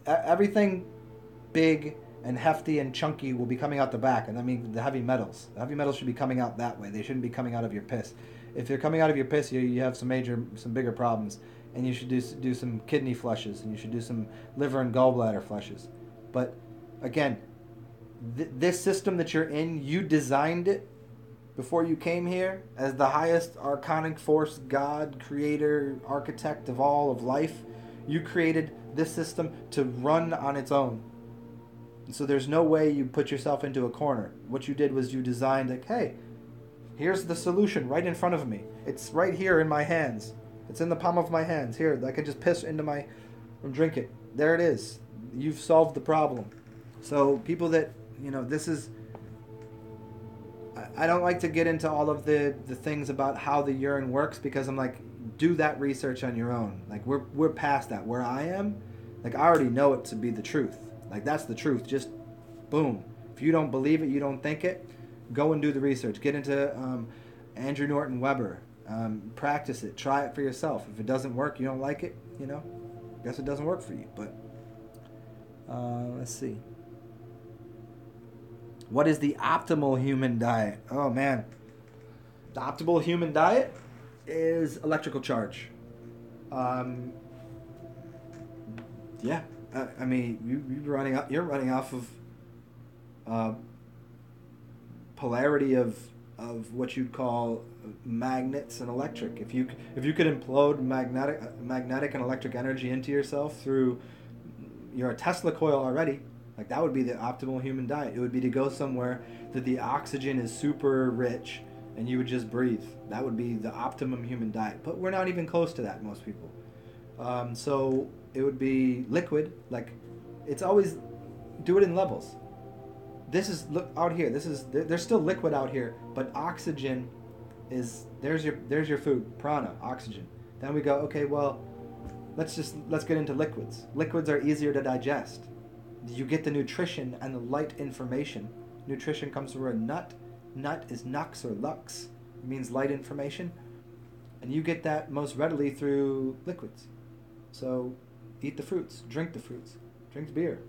[SPEAKER 1] everything big and hefty and chunky will be coming out the back. And I mean the heavy metals. The heavy metals should be coming out that way. They shouldn't be coming out of your piss. If they're coming out of your piss, you have some bigger problems. And you should do some kidney flushes. And you should do some liver and gallbladder flushes. But again, this system that you're in, you designed it before you came here as the highest archonic force, God, creator, architect of all of life. You created this system to run on its own. And so there's no way you put yourself into a corner. What you did was you designed, like, hey, here's the solution right in front of me. It's right here in my hands. It's in the palm of my hands. Here, I can just piss into and drink it. There it is. You've solved the problem. So people that, this is, I don't like to get into all of the things about how the urine works because I'm like, do that research on your own. Like, we're past that. Where I am, like, I already know it to be the truth. Like, that's the truth. Just boom. If you don't believe it, you don't think it, go and do the research. Get into Andrew Norton Weber. Practice it. Try it for yourself. If it doesn't work, you don't like it, guess it doesn't work for you. But let's see. What is the optimal human diet? Oh, man. The optimal human diet is electrical charge. Yeah. I mean, you're running off of polarity of what you'd call magnets and electric. If you could implode magnetic and electric energy into yourself through, you're a Tesla coil already. Like, that would be the optimal human diet. It would be to go somewhere that the oxygen is super rich and you would just breathe. That would be the optimum human diet. But we're not even close to that, most people. So it would be liquid. Like, it's always, do it in levels. This is, look out here. There's still liquid out here, but oxygen is, there's your food, prana, oxygen. Then we go, okay, well, let's get into liquids. Liquids are easier to digest. You get the nutrition and the light information. Nutrition comes from a nut. Nut is nux or lux. It means light information. And you get that most readily through liquids. So eat the fruits, drink the fruits, drink the beer.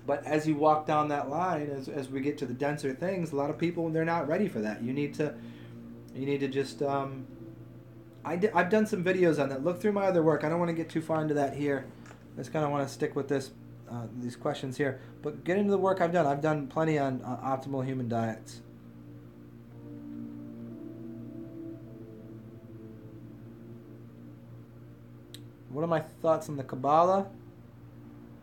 [SPEAKER 1] But as you walk down that line, as we get to the denser things, a lot of people, they're not ready for that. You need to just I've done some videos on that. Look through my other work. I don't want to get too far into that here. I just kind of want to stick with these questions here. But get into the work I've done. I've done plenty on optimal human diets. What are my thoughts on the Kabbalah?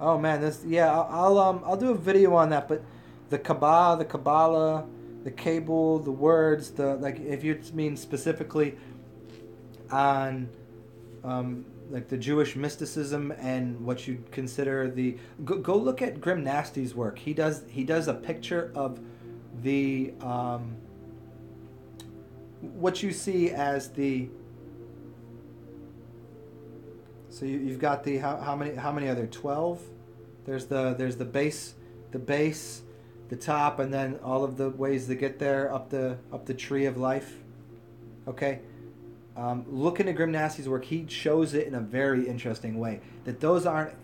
[SPEAKER 1] Oh man, I'll do a video on that. But the Kabbalah, the cable, the words, if you mean specifically on like the Jewish mysticism and what you consider go look at Grim Nasty's work. He does a picture of the what you see as the. So you've got the how many are there? 12. There's the base, the top, and then all of the ways to get there up the tree of life. Okay. Look into Grim Nasty's work. He shows it in a very interesting way. That those aren't,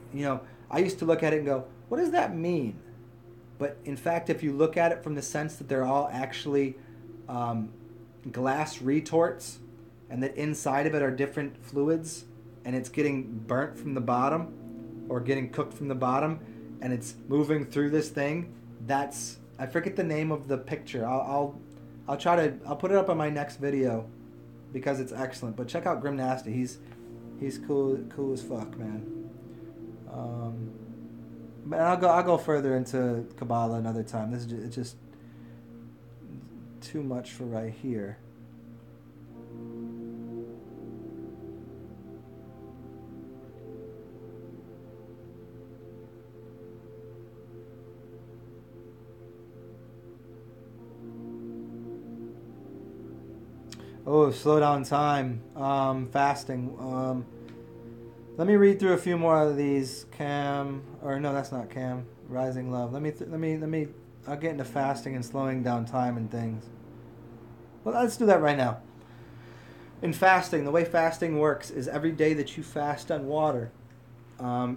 [SPEAKER 1] I used to look at it and go, what does that mean? But in fact, if you look at it from the sense that they're all actually glass retorts, and that inside of it are different fluids, and it's getting burnt from the bottom, or getting cooked from the bottom, and it's moving through this thing. I forget the name of the picture. I'll put it up on my next video, because it's excellent. But check out Grim Nasty. He's cool as fuck, man. But I'll go further into Kabbalah another time. It's just too much for right here. Oh, slow down time. Fasting. Let me read through a few more of these. No, that's not Cam. Rising love. Let me. I'll get into fasting and slowing down time and things. Well, let's do that right now. In fasting, the way fasting works is every day that you fast on water,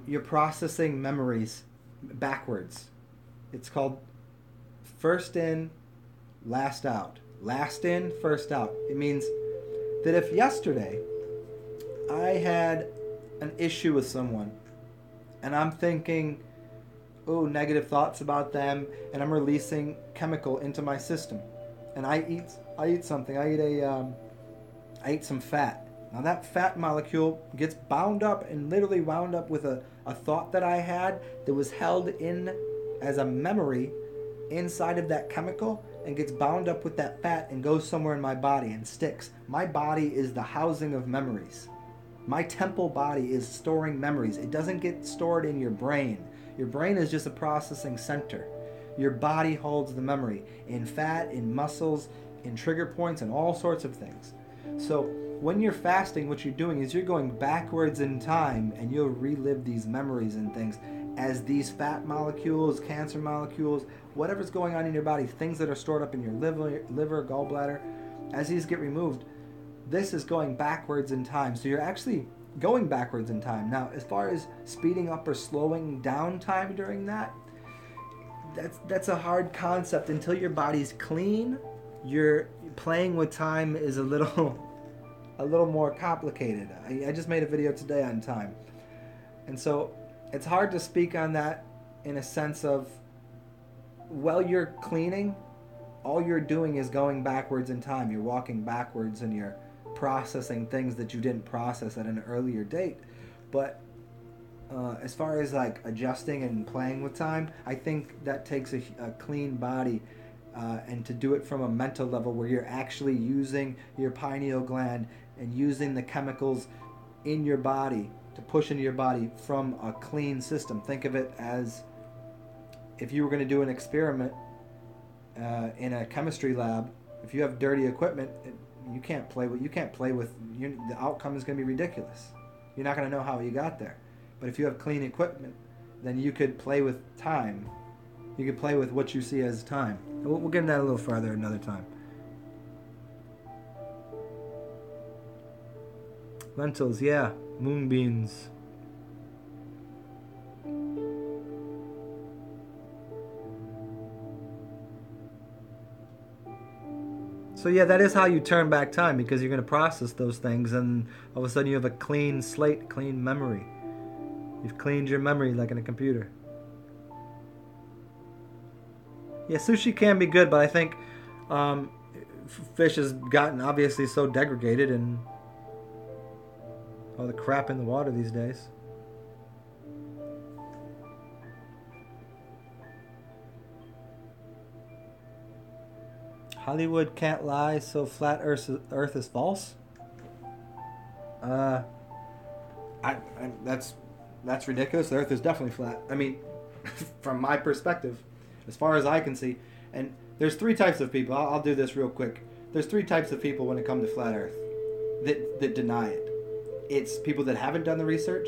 [SPEAKER 1] you're processing memories backwards. It's called first in, last out. Last in, first out. It means that if yesterday I had an issue with someone and I'm thinking, negative thoughts about them, and I'm releasing chemical into my system, and I eat something. I ate some fat. Now that fat molecule gets bound up and literally wound up with a thought that I had that was held in as a memory inside of that chemical, and gets bound up with that fat and goes somewhere in my body and sticks. My body is the housing of memories. My temple body is storing memories. It doesn't get stored in your brain. Your brain is just a processing center. Your body holds the memory in fat, in muscles, in trigger points, and all sorts of things. So when you're fasting, what you're doing is you're going backwards in time, and you'll relive these memories and things as these fat molecules, cancer molecules, whatever's going on in your body, things that are stored up in your liver, gallbladder, as these get removed, this is going backwards in time. So you're actually going backwards in time. Now, as far as speeding up or slowing down time during that's a hard concept. Until your body's clean, you're playing with time is a little more complicated. I just made a video today on time. And so it's hard to speak on that in a sense of, while you're cleaning, all you're doing is going backwards in time. You're walking backwards and you're processing things that you didn't process at an earlier date. But as far as like adjusting and playing with time, I think that takes a clean body, and to do it from a mental level where you're actually using your pineal gland and using the chemicals in your body to push into your body from a clean system. Think of it as if you were going to do an experiment in a chemistry lab. If you have dirty equipment, you can't play with. The outcome is going to be ridiculous. You're not going to know how you got there. But if you have clean equipment, then you could play with time. You could play with what you see as time. We'll get into that a little further another time. Lentils, yeah. Moonbeans. So yeah, that is how you turn back time, because you're going to process those things, and all of a sudden you have a clean slate, clean memory. You've cleaned your memory like in a computer. Yeah, sushi can be good, but I think um, fish has gotten obviously so degraded and all the crap in the water these days. Hollywood can't lie, so flat Earth is false. Uh, that's ridiculous. The Earth is definitely flat. I mean, from my perspective, as far as I can see, and there's three types of people. I'll do this real quick. There's three types of people when it comes to flat Earth that deny it. It's people that haven't done the research.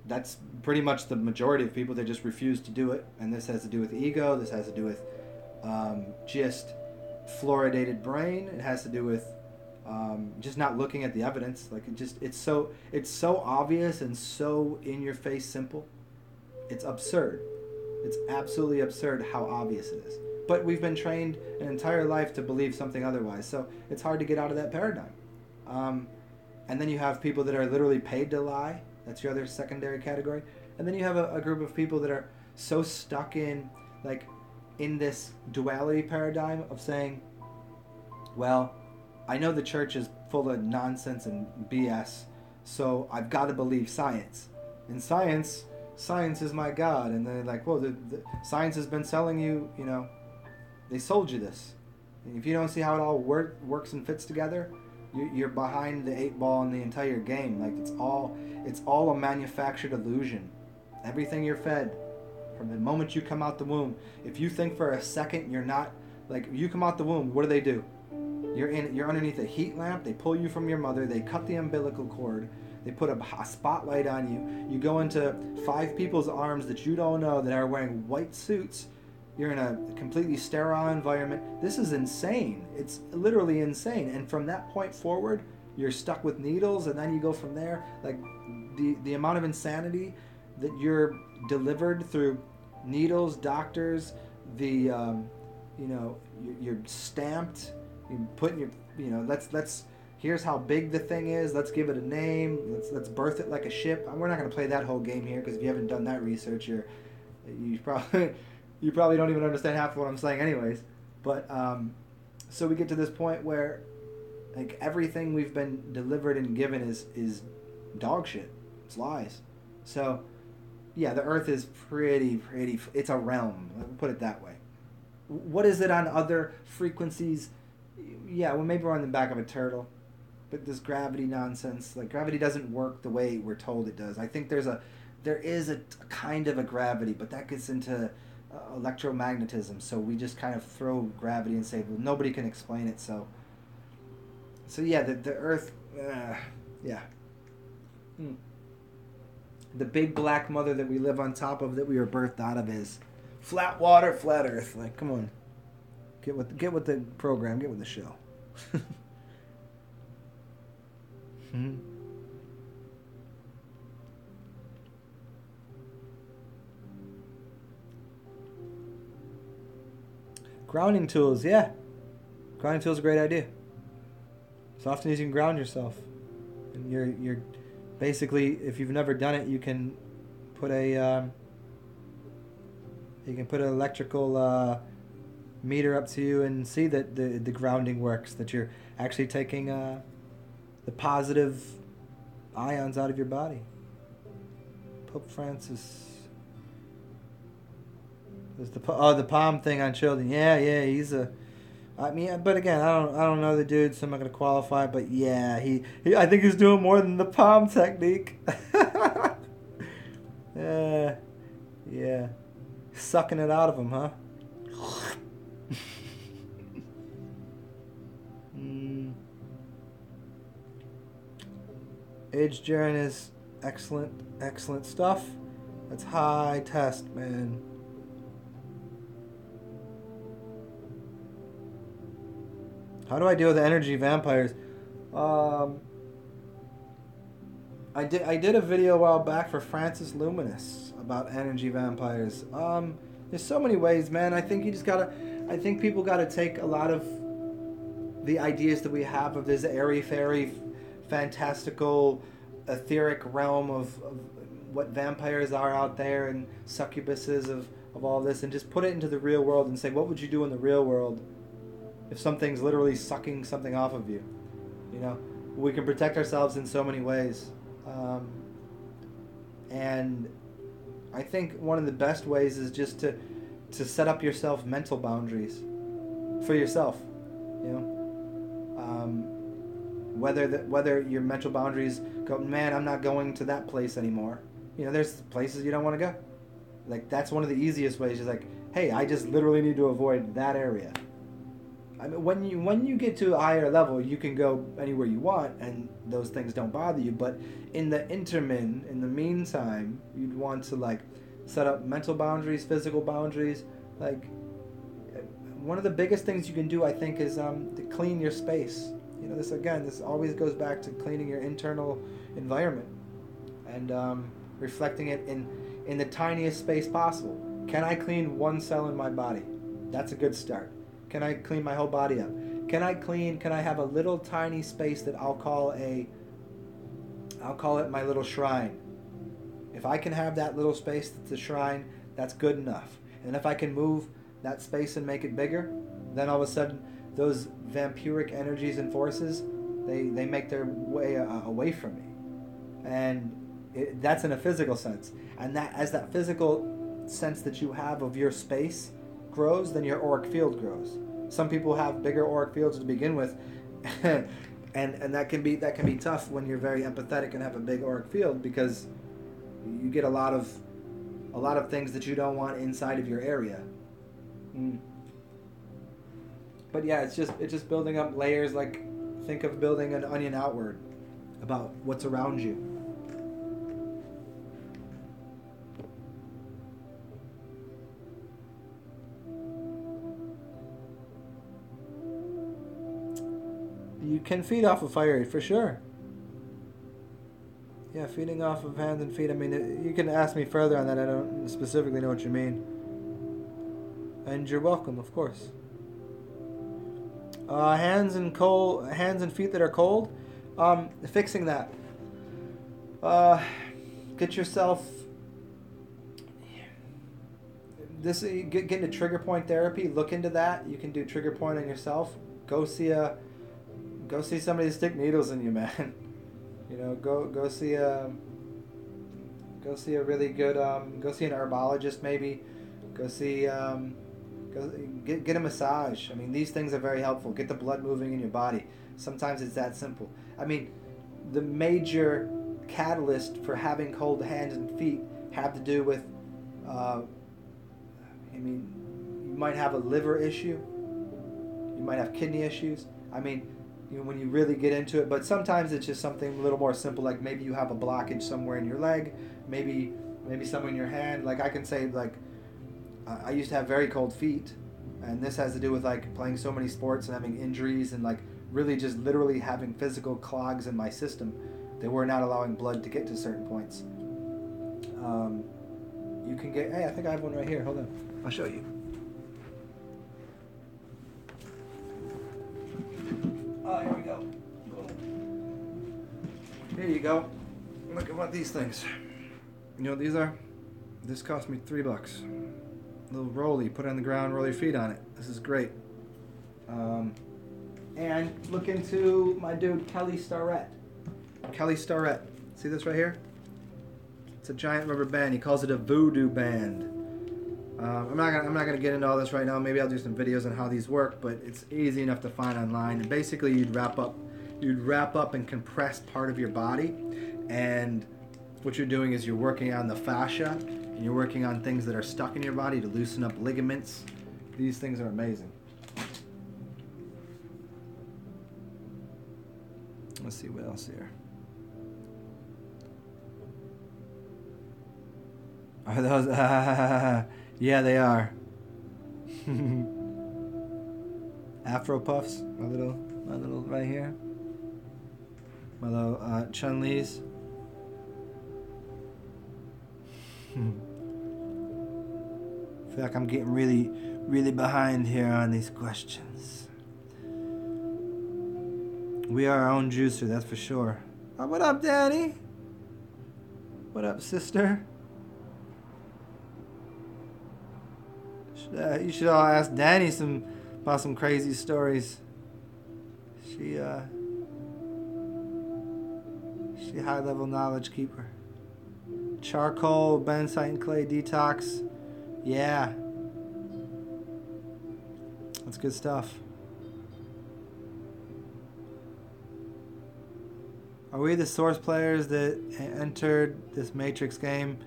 [SPEAKER 1] That's pretty much the majority of people that just refuse to do it, and this has to do with ego. This has to do with just fluoridated brain. It has to do with just not looking at the evidence. Like it's so obvious and so in your face simple. It's absurd. It's absolutely absurd how obvious it is. But we've been trained an entire life to believe something otherwise, so it's hard to get out of that paradigm. And then you have people that are literally paid to lie. That's your other secondary category. And then you have a group of people that are so stuck in this duality paradigm of saying, well, I know the church is full of nonsense and BS, so I've got to believe science. And science is my God. And they're like, well, the science has been selling you, they sold you this. And if you don't see how it all works and fits together, you're behind the 8 ball in the entire game. Like it's all a manufactured illusion. Everything you're fed from the moment you come out the womb. If you think for a second you're not, like, you come out the womb, what do? You're underneath a heat lamp. They pull you from your mother. They cut the umbilical cord. They put a spotlight on you. You go into 5 people's arms that you don't know that are wearing white suits. You're in a completely sterile environment. This is insane. It's literally insane. And from that point forward, you're stuck with needles, and then you go from there. Like the amount of insanity that you're delivered through needles, doctors, you're stamped. You put in your, let's here's how big the thing is. Let's give it a name. Let's birth it like a ship. We're not going to play that whole game here, because if you haven't done that research, you probably don't even understand half of what I'm saying, anyways. But so we get to this point where, like, everything we've been delivered and given is dog shit. It's lies. So yeah, the Earth is pretty. It's a realm. Let me put it that way. What is it on other frequencies? Yeah, well, maybe we're on the back of a turtle, but this gravity nonsense, like, gravity doesn't work the way we're told it does. I think there is a kind of a gravity, but that gets into electromagnetism, so we just kind of throw gravity and say, well, nobody can explain it, so yeah, the Earth, yeah. The big black mother that we live on top of, that we were birthed out of, is flat water, flat Earth. Like, come on. Get with the program. Get with the show. Grounding tools, yeah. Grounding tools is a great idea. As often as you can ground yourself, and you're basically, if you've never done it, you can put an electrical meter up to you and see that the grounding works, that you're actually taking the positive ions out of your body. Pope Francis. There's the palm thing on children. Yeah, he's but again, I don't know the dude, so I'm not gonna qualify. But yeah, he I think he's doing more than the palm technique. Yeah, sucking it out of him, huh? Age Jaren is excellent stuff. That's high test, man. How do I deal with energy vampires? I did a video a while back for Francis Luminous about energy vampires. There's so many ways, man. I think I think people gotta take a lot of the ideas that we have of this airy fairy, fantastical, etheric realm of what vampires are out there and succubuses of all this, and just put it into the real world and say, what would you do in the real world if something's literally sucking something off of you? You know, we can protect ourselves in so many ways. And I think one of the best ways is just to set up yourself mental boundaries for yourself. You know, whether your mental boundaries go, man, I'm not going to that place anymore. You know, there's places you don't want to go. Like, that's one of the easiest ways. Is like, hey, I just literally need to avoid that area. I mean, when you get to a higher level, you can go anywhere you want, and those things don't bother you. But in the meantime, you'd want to like set up mental boundaries, physical boundaries. Like, one of the biggest things you can do, I think, is to clean your space. You know, this always goes back to cleaning your internal environment and reflecting it in the tiniest space possible. Can I clean one cell in my body? That's a good start. Can I clean my whole body up? Can I have a little tiny space that I'll call it my little shrine. If I can have that little space that's a shrine, that's good enough. And if I can move that space and make it bigger, then all of a sudden those vampiric energies and forces, they make their way away from me. And that's in a physical sense. And that as that physical sense that you have of your space grows, then your auric field grows. Some people have bigger auric fields to begin with, and that can be tough when you're very empathetic and have a big auric field, because you get a lot of things that you don't want inside of your area. But yeah, it's just building up layers. Like, think of building an onion outward about what's around you. You can feed off of fire, for sure. Yeah, feeding off of hands and feet. I mean, you can ask me further on that. I don't specifically know what you mean. And you're welcome, of course. Hands and feet that are cold. Fixing that. Get yourself. Get into trigger point therapy. Look into that. You can do trigger point on yourself. Go see somebody to stick needles in you, man. You know, go see a really good go see an herbologist maybe. Go see get a massage. I mean, these things are very helpful. Get the blood moving in your body. Sometimes it's that simple. I mean, the major catalyst for having cold hands and feet have to do with you might have a liver issue. You might have kidney issues. I mean, you know, when you really get into it, but sometimes it's just something a little more simple, like maybe you have a blockage somewhere in your leg, maybe somewhere in your hand. Like, I can say, like, I used to have very cold feet, and this has to do with like playing so many sports and having injuries and like really just literally having physical clogs in my system that were not allowing blood to get to certain points. You can get, hey, I think I have one right here. Hold on, I'll show you. Oh, here we go. Here you go. Look at what these things. You know what these are? This cost me $3. A little rolly, put it on the ground, roll your feet on it. This is great. And look into my dude Kelly Starrett. Kelly Starrett. See this right here? It's a giant rubber band. He calls it a voodoo band. I'm not gonna get into all this right now. Maybe I'll do some videos on how these work, but it's easy enough to find online. And basically, you'd wrap up and compress part of your body, and what you're doing is you're working on the fascia, and you're working on things that are stuck in your body to loosen up ligaments. These things are amazing. Let's see what else here. Are those? Yeah, they are. Afro puffs, my little right here. My little Chun-Li's. I feel like I'm getting really, really behind here on these questions. We are our own juicer, that's for sure. Oh, what up, Danny? What up, sister? You should all ask Danny about some crazy stories. She high level knowledge keeper. Charcoal, bensite and clay detox. Yeah. That's good stuff. Are we the source players that entered this Matrix game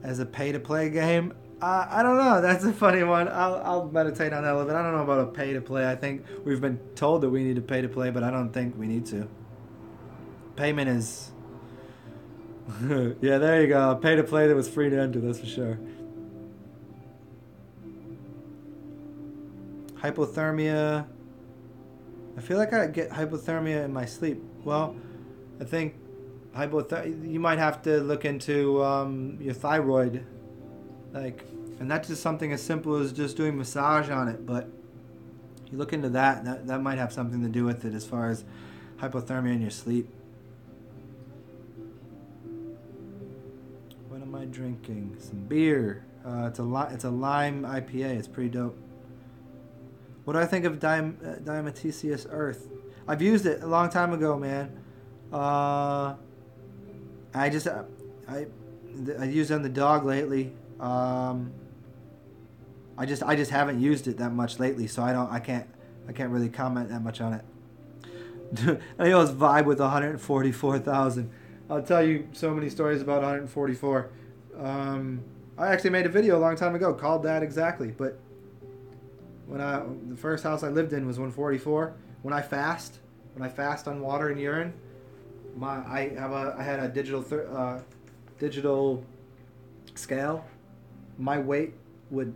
[SPEAKER 1] as a pay-to-play game? I don't know. That's a funny one. I'll meditate on that a little bit. I don't know about a pay-to-play. I think we've been told that we need to pay-to-play, but I don't think we need to. Payment is... yeah, there you go. Pay-to-play that was free to enter, that's for sure. Hypothermia. I feel like I get hypothermia in my sleep. Well, I think you might have to look into your thyroid, and that's just something as simple as just doing massage on it. But you look into that might have something to do with it as far as hypothermia in your sleep. What am I drinking? Some beer. It's a lime IPA. It's pretty dope. What do I think of Diamaticious Earth? I've used it a long time ago, man. I used it on the dog lately. I just haven't used it that much lately, so I can't really comment that much on it. I always vibe with 144,000. I'll tell you so many stories about 144. I actually made a video a long time ago called that exactly, but the first house I lived in was 144. When I fast on water and urine, I had a digital scale. My weight would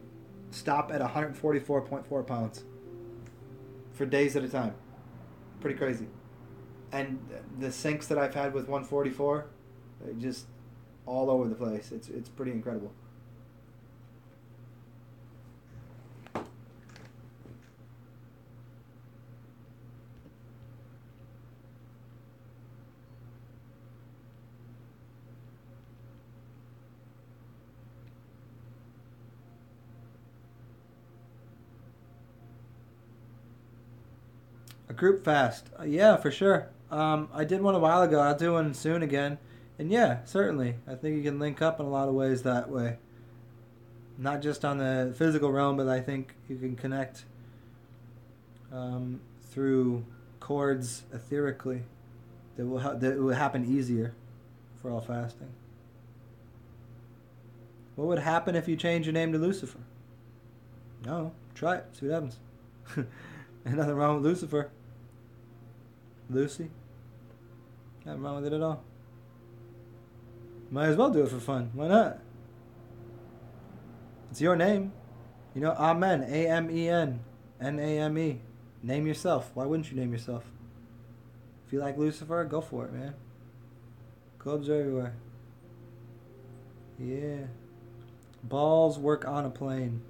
[SPEAKER 1] stop at 144.4 pounds for days at a time. Pretty crazy. And the sinks that I've had with 144, just all over the place. It's pretty incredible. A group fast. Yeah, for sure. I did one a while ago. I'll do one soon again. And yeah, certainly. I think you can link up in a lot of ways that way. Not just on the physical realm, but I think you can connect through chords etherically that will happen easier for all fasting. What would happen if you change your name to Lucifer? No, try it. See what happens. Ain't nothing wrong with Lucifer. Lucy. Nothing wrong with it at all. Might as well do it for fun. Why not? It's your name. You know, Amen. A-M-E-N. N-A-M-E. Name yourself. Why wouldn't you name yourself? If you like Lucifer, go for it, man. Clubs are everywhere. Yeah. Balls work on a plane.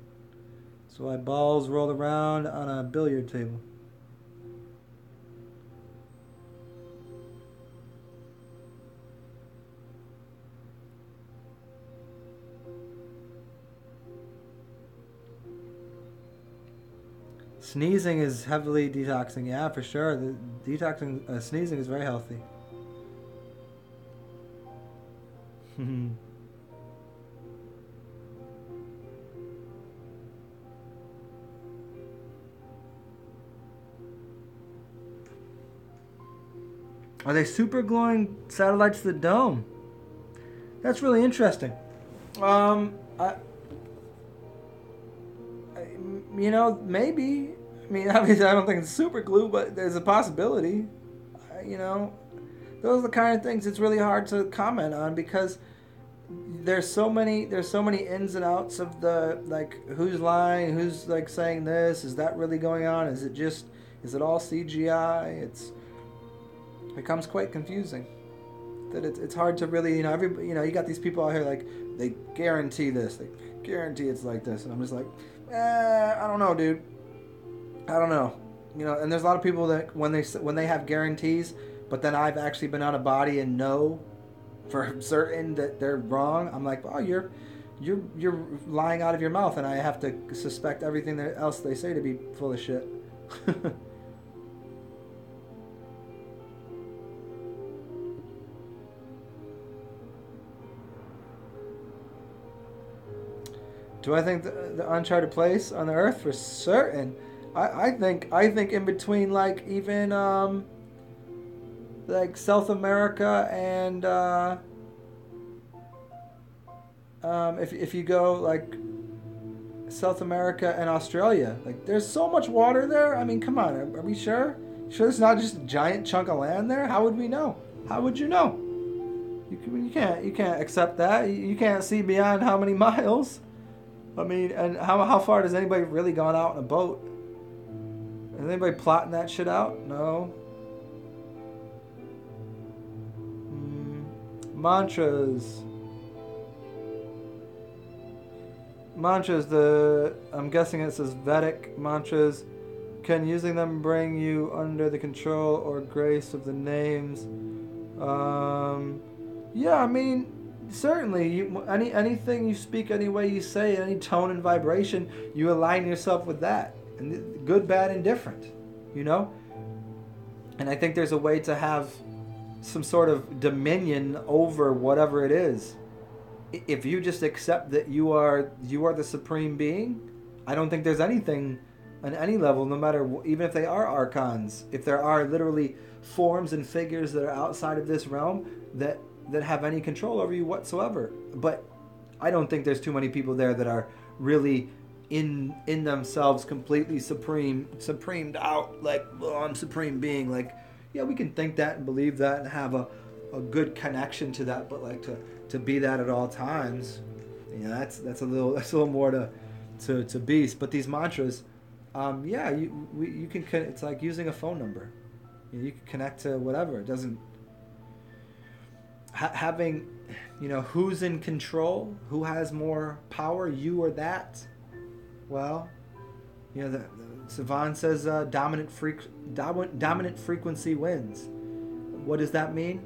[SPEAKER 1] So why balls roll around on a billiard table. Sneezing is heavily detoxing. Yeah, for sure. The sneezing is very healthy. Are they super glowing satellites to the dome? That's really interesting. Maybe. I mean, obviously, I don't think it's super glue, but there's a possibility. Those are the kind of things it's really hard to comment on because there's so many ins and outs of the who's lying, who's saying this, is that really going on? Is it all CGI? It becomes quite confusing. that it's hard to really, you got these people out here like they guarantee this, they guarantee it's like this, and I'm just like, I don't know, dude. I don't know. And there's a lot of people that when they have guarantees, but then I've actually been out of body and know for certain that they're wrong. I'm like, oh, you're lying out of your mouth, and I have to suspect everything else they say to be full of shit. Do I think the uncharted place on the earth? For certain. I think in between, like, even like South America and if you go like South America and Australia, like there's so much water there. I mean, come on, are we sure? Sure, it's not just a giant chunk of land there. How would we know? How would you know? You can't accept that. You can't see beyond how many miles. I mean, and how far does anybody really gone out in a boat? Is anybody plotting that shit out? No. Mantras. I'm guessing it says Vedic mantras. Can using them bring you under the control or grace of the names? Yeah, I mean, certainly. Anything you speak, any way you say, any tone and vibration, you align yourself with that. And good, bad, and different, And I think there's a way to have some sort of dominion over whatever it is. If you just accept that you are the supreme being, I don't think there's anything on any level, no matter, even if they are archons, if there are literally forms and figures that are outside of this realm that have any control over you whatsoever. But I don't think there's too many people there that are really in themselves completely supremed out, like, oh, I'm supreme being. Like, yeah, we can think that and believe that and have a good connection to that, but like to be that at all times, that's a little more to beast. But these mantras, you can, it's like using a phone number. You can connect to whatever. It doesn't having, who's in control, who has more power, you or that. Well, the Savant says dominant frequency wins. What does that mean?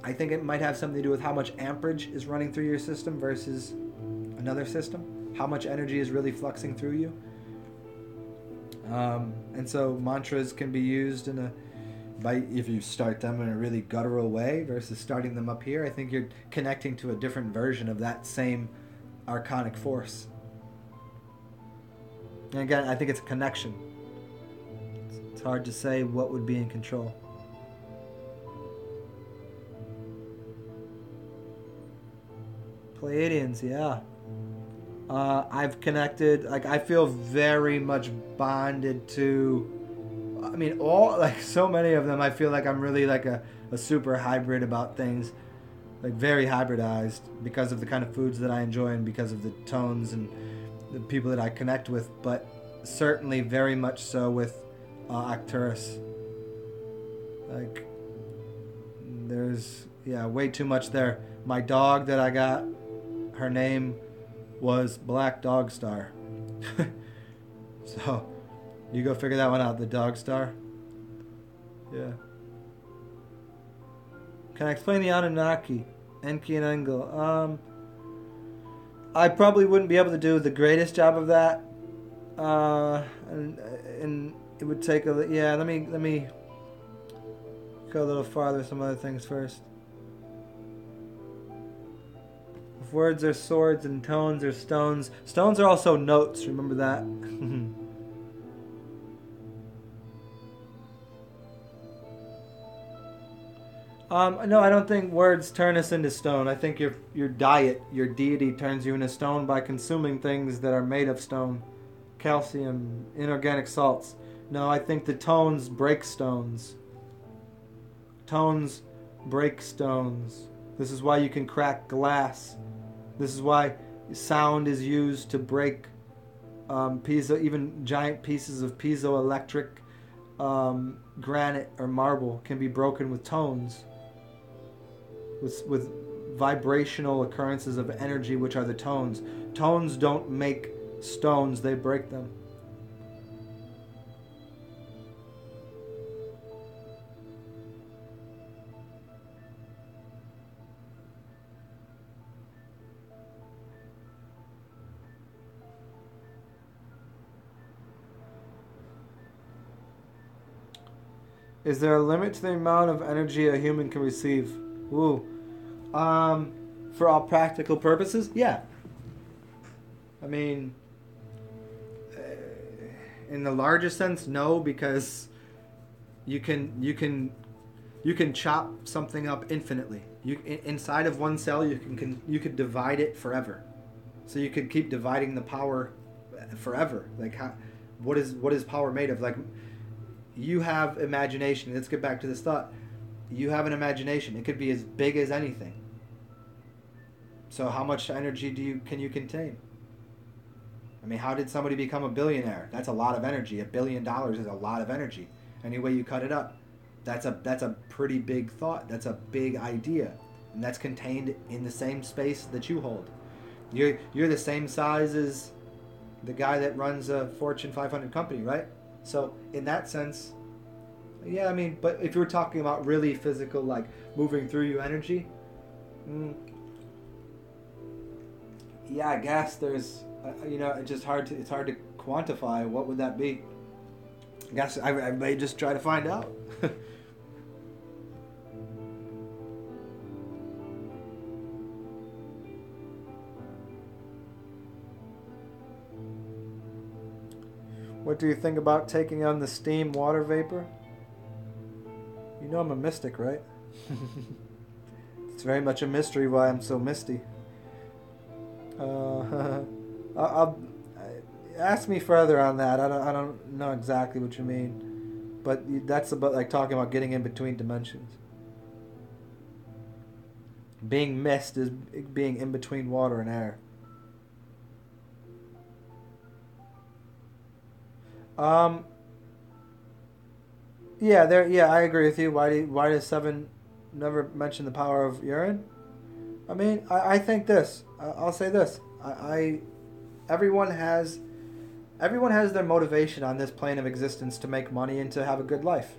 [SPEAKER 1] I think it might have something to do with how much amperage is running through your system versus another system. How much energy is really fluxing through you. And so mantras can be used if you start them in a really guttural way versus starting them up here. I think you're connecting to a different version of that same archonic force. And again, I think it's a connection. It's hard to say what would be in control. Pleiadians, yeah. I've connected, like, I feel very much bonded to, I mean, so many of them, I feel like I'm really like a super hybrid about things, like very hybridized because of the kind of foods that I enjoy and because of the tones and the people that I connect with, but certainly very much so with Arcturus. Like, there's, way too much there. My dog that I got, her name was Black Dog Star. So, you go figure that one out, the Dog Star. Yeah. Can I explain the Anunnaki? Enki and Engel. I probably wouldn't be able to do the greatest job of that. And it would take let me go a little farther, some other things first. If words are swords and tones are stones. Stones are also notes, remember that? No, I don't think words turn us into stone. I think your diet, your deity turns you into stone by consuming things that are made of stone. Calcium, inorganic salts. No, I think the tones break stones. Tones break stones. This is why you can crack glass. This is why sound is used to break even giant pieces of piezoelectric granite or marble can be broken with tones. with vibrational occurrences of energy, which are the tones. Tones don't make stones, they break them. Is there a limit to the amount of energy a human can receive? Ooh. For all practical purposes, yeah. I mean, in the largest sense, no, because you can chop something up infinitely. Inside of one cell, you could divide it forever. So you could keep dividing the power forever. Like what is power made of? Like, you have imagination. Let's get back to this thought. You have an imagination. It could be as big as anything. So how much energy can you contain? I mean, how did somebody become a billionaire? That's a lot of energy. $1 billion is a lot of energy. Any way you cut it up, that's a pretty big thought. That's a big idea, and that's contained in the same space that you hold. You're the same size as the guy that runs a Fortune 500 company, right? So in that sense, yeah, I mean, but if you were talking about really physical, like moving through you energy, yeah, I guess there's, it's just hard to quantify. What would that be? I guess I may just try to find out. What do you think about taking on the steam water vapor? You know I'm a mystic, right? It's very much a mystery why I'm so misty. I'll ask me further on that. I don't know exactly what you mean, but that's about like talking about getting in between dimensions. Being mist is being in between water and air. Yeah, I agree with you. Why does Seven never mention the power of urine? I mean, I think this. I'll say this. Everyone has their motivation on this plane of existence to make money and to have a good life.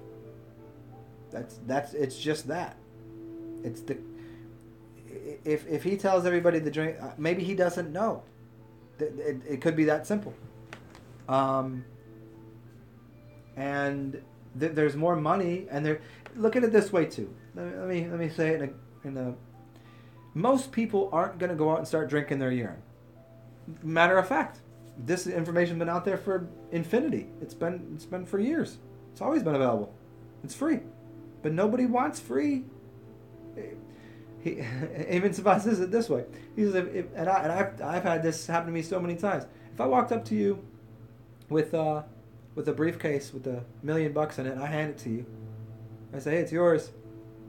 [SPEAKER 1] It's just that. It's the if he tells everybody to drink, maybe he doesn't know. It could be that simple. And there's more money, and look at it this way too. Let me say it in a. Most people aren't going to go out and start drinking their urine. Matter of fact, this information's been out there for infinity. It's been for years. It's always been available. It's free, but nobody wants free. Even Savas says it this way. He says, I've had this happen to me so many times. If I walked up to you with a briefcase with $1 million in it, and I hand it to you, I say, hey, it's yours.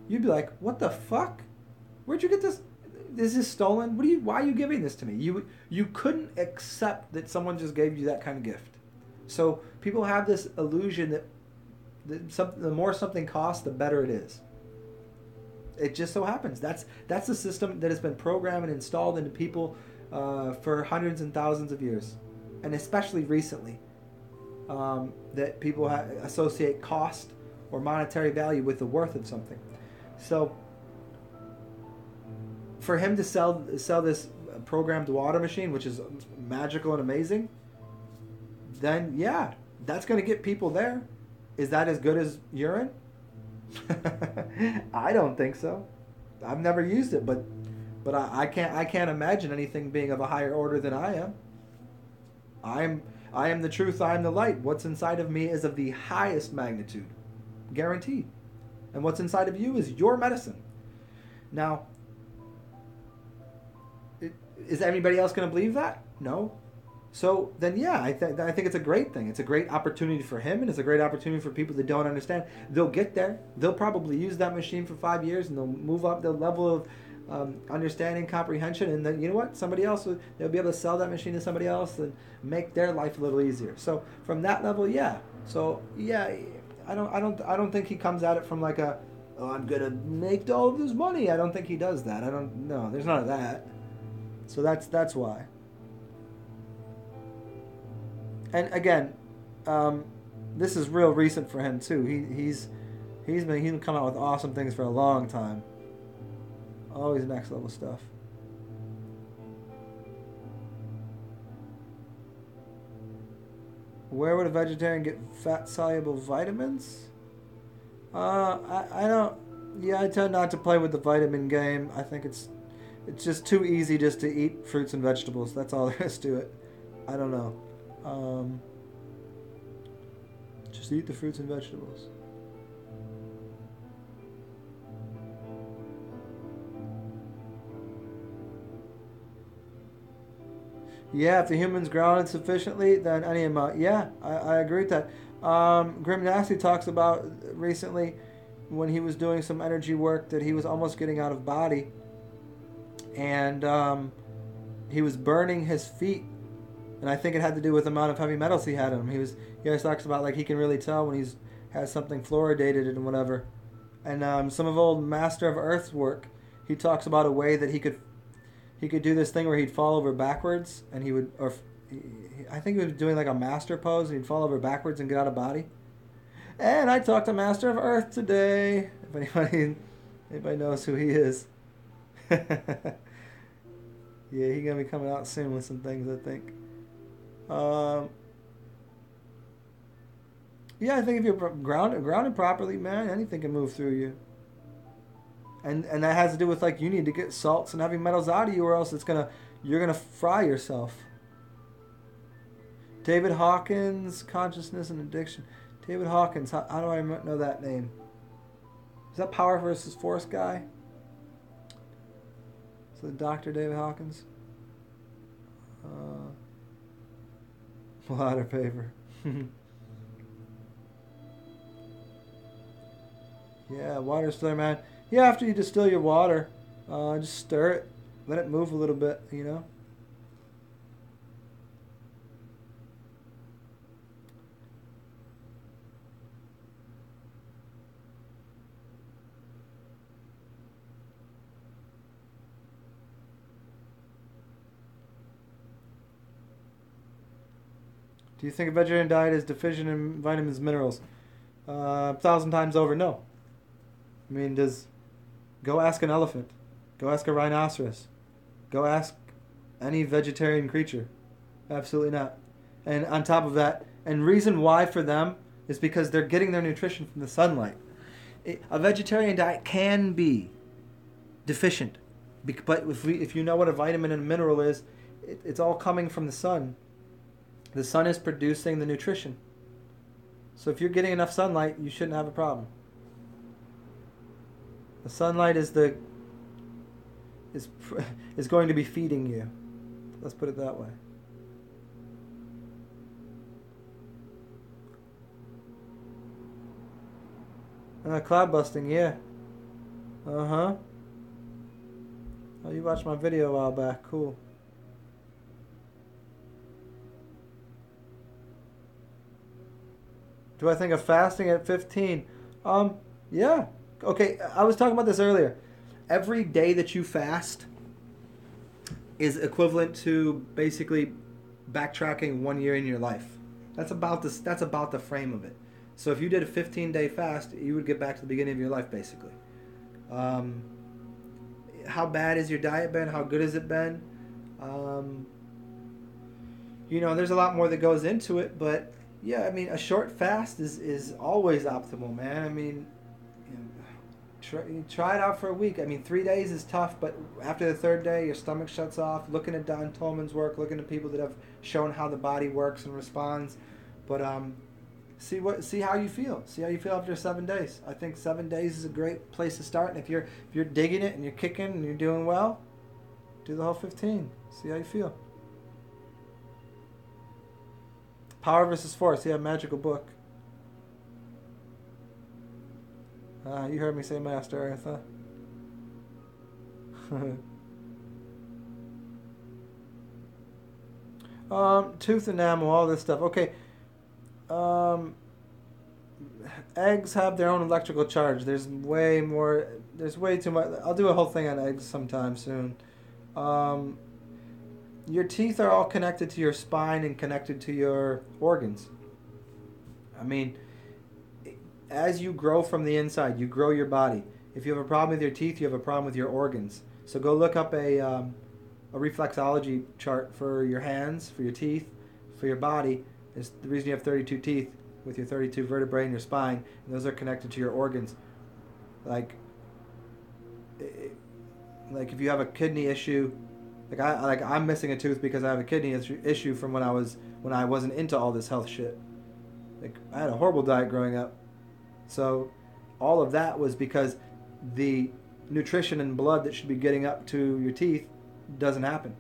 [SPEAKER 1] You'd be like, what the fuck? Where'd you get this? Is this stolen? Why are you giving this to me? You couldn't accept that someone just gave you that kind of gift. So people have this illusion that the more something costs, the better it is. It just so happens. That's the system that has been programmed and installed into people for hundreds and thousands of years, and especially recently, that people associate cost or monetary value with the worth of something. So for him to sell this programmed water machine, which is magical and amazing, then yeah, that's going to get people there. Is that as good as urine? I don't think so. I've never used it, but I can't imagine anything being of a higher order than I am. I am the truth. I am the light. What's inside of me is of the highest magnitude, guaranteed. And what's inside of you is your medicine. Now, is anybody else going to believe that? No. So then, yeah, I think it's a great thing. It's a great opportunity for him, and it's a great opportunity for people that don't understand. They'll get there. They'll probably use that machine for 5 years, and they'll move up the level of understanding, comprehension, and then you know what? They'll be able to sell that machine to somebody else and make their life a little easier. So from that level, yeah. So yeah, I don't think he comes at it from like a oh, I'm gonna make all of this money. I don't think he does that. I don't know. There's none of that. So that's why. And again, this is real recent for him too. He's been coming out with awesome things for a long time. Always next level stuff. Where would a vegetarian get fat soluble vitamins? I don't. Yeah, I tend not to play with the vitamin game. I think it's just too easy just to eat fruits and vegetables. That's all there is to it. I don't know. Just eat the fruits and vegetables. Yeah, if the human's grounded sufficiently, then any amount. Yeah, I agree with that. Grim Nasty talks about recently when he was doing some energy work that he was almost getting out of body, and he was burning his feet, and I think it had to do with the amount of heavy metals he had in him. He always talks about like he can really tell when he's has something fluoridated and whatever. And some of old Master of Earth's work, he talks about a way that he could do this thing where he'd fall over backwards, and he would, or I think he was doing like a master pose, and he'd fall over backwards and get out of body. And I talked to Master of Earth today. If anybody knows who he is. Yeah, he's gonna be coming out soon with some things, I think. Yeah, I think if you're grounded properly, man, anything can move through you. And that has to do with like you need to get salts and heavy metals out of you, or else you're gonna fry yourself. David Hawkins, consciousness and addiction. David Hawkins, how do I know that name? Is that Power versus Force guy? So the Dr. David Hawkins. Water paper. Yeah, water distiller, man. Yeah, after you distill your water, just stir it, let it move a little bit, you know. Do you think a vegetarian diet is deficient in vitamins and minerals? 1,000 times over, no. I mean, go ask an elephant. Go ask a rhinoceros. Go ask any vegetarian creature. Absolutely not. And on top of that, and reason why for them is because they're getting their nutrition from the sunlight. A vegetarian diet can be deficient, but if you know what a vitamin and a mineral is, it's all coming from the sun. The sun is producing the nutrition. So if you're getting enough sunlight, you shouldn't have a problem. The sunlight is going to be feeding you. Let's put it that way. Cloud busting, yeah. Uh-huh. Oh, you watched my video a while back. Cool. Do I think of fasting at 15? Yeah. Okay, I was talking about this earlier. Every day that you fast is equivalent to basically backtracking 1 year in your life. That's about the frame of it. So if you did a 15-day fast, you would get back to the beginning of your life, basically. How bad has your diet been? How good has it been? There's a lot more that goes into it, but yeah, I mean, a short fast is always optimal, man. I mean, try it out for a week. I mean, 3 days is tough, but after the third day, your stomach shuts off. Looking at Don Tolman's work, looking at people that have shown how the body works and responds, but see how you feel. See how you feel after 7 days. I think 7 days is a great place to start. And if you're digging it and you're kicking and you're doing well, do the whole 15. See how you feel. Power versus Force. Yeah, magical book. You heard me say Master Earth, huh? Tooth enamel, all this stuff. Okay. eggs have their own electrical charge. There's way more. There's way too much. I'll do a whole thing on eggs sometime soon. Um, your teeth are all connected to your spine and connected to your organs. I mean, as you grow from the inside, you grow your body. If you have a problem with your teeth, you have a problem with your organs. So go look up a reflexology chart for your hands, for your teeth, for your body. It's the reason you have 32 teeth with your 32 vertebrae in your spine, and those are connected to your organs. Like, like if you have a kidney issue, I'm missing a tooth because I have a kidney issue from when I wasn't into all this health shit. Like I had a horrible diet growing up, so all of that was because the nutrition and blood that should be getting up to your teeth doesn't happen.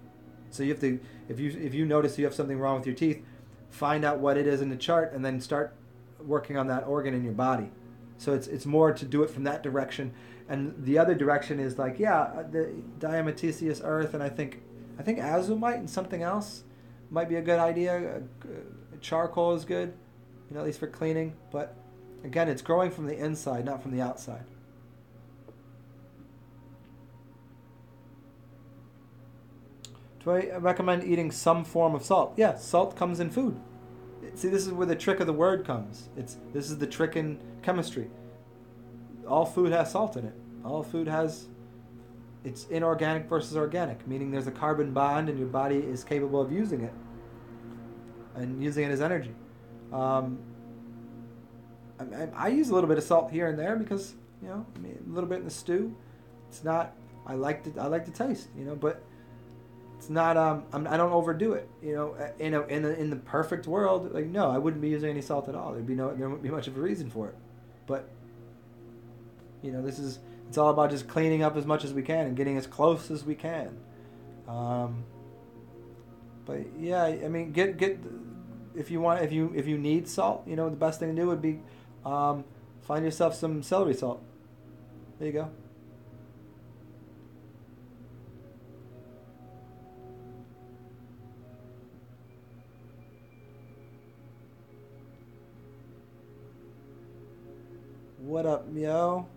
[SPEAKER 1] So you have to, if you notice you have something wrong with your teeth, find out what it is in the chart and then start working on that organ in your body. So it's more to do it from that direction, and the other direction is like the diatomaceous earth, and I think azomite and something else might be a good idea. Charcoal is good, at least for cleaning. But again, it's growing from the inside, not from the outside. Do I recommend eating some form of salt? Yeah, salt comes in food. See, this is where the trick of the word comes. This is the trick in chemistry. All food has salt in it. All food has, it's inorganic versus organic, meaning there's a carbon bond and your body is capable of using it and using it as energy. I use a little bit of salt here and there because, a little bit in the stew. It's not, I like the taste, but it's not. I don't overdo it. In the perfect world, no, I wouldn't be using any salt at all. There wouldn't be much of a reason for it. But it's all about just cleaning up as much as we can and getting as close as we can. But yeah, I mean, get if you need salt, the best thing to do would be find yourself some celery salt. There you go. What up, yo?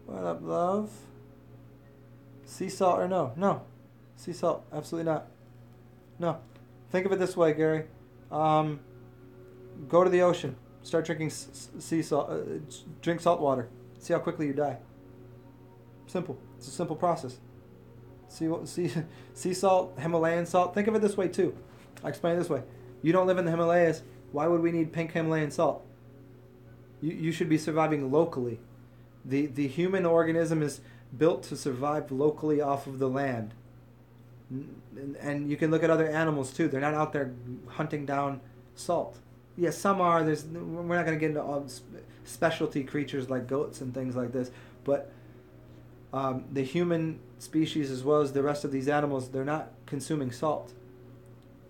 [SPEAKER 1] What up, love? Sea salt or no? No. Sea salt, absolutely not. No. Think of it this way, Gary. Go to the ocean. Start drinking sea salt. Drink salt water. See how quickly you die. Simple. It's a simple process. Sea salt, Himalayan salt. Think of it this way too. I explain it this way. You don't live in the Himalayas. Why would we need pink Himalayan salt? You should be surviving locally. The human organism is built to survive locally off of the land. And you can look at other animals too. They're not out there hunting down salt. Yes, some are. We're not going to get into all specialty creatures like goats and things like this. But the human species, as well as the rest of these animals, they're not consuming salt.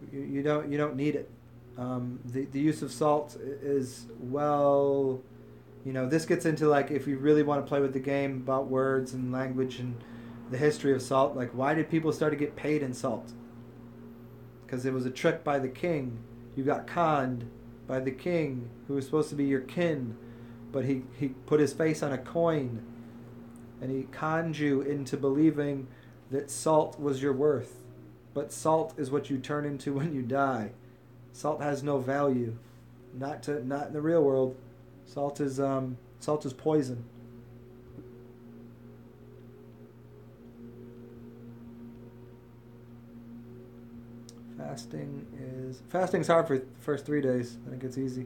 [SPEAKER 1] You don't need it. The use of salt is, well, this gets into if you really want to play with the game about words and language and the history of salt. Why did people start to get paid in salt? Because it was a trick by the king. You got conned by the king, who was supposed to be your kin, but he put his face on a coin, and he conned you into believing that salt was your worth. But salt is what you turn into when you die. Salt has no value, not in the real world. Salt is poison. Fasting's hard for the first 3 days. Then it gets easy.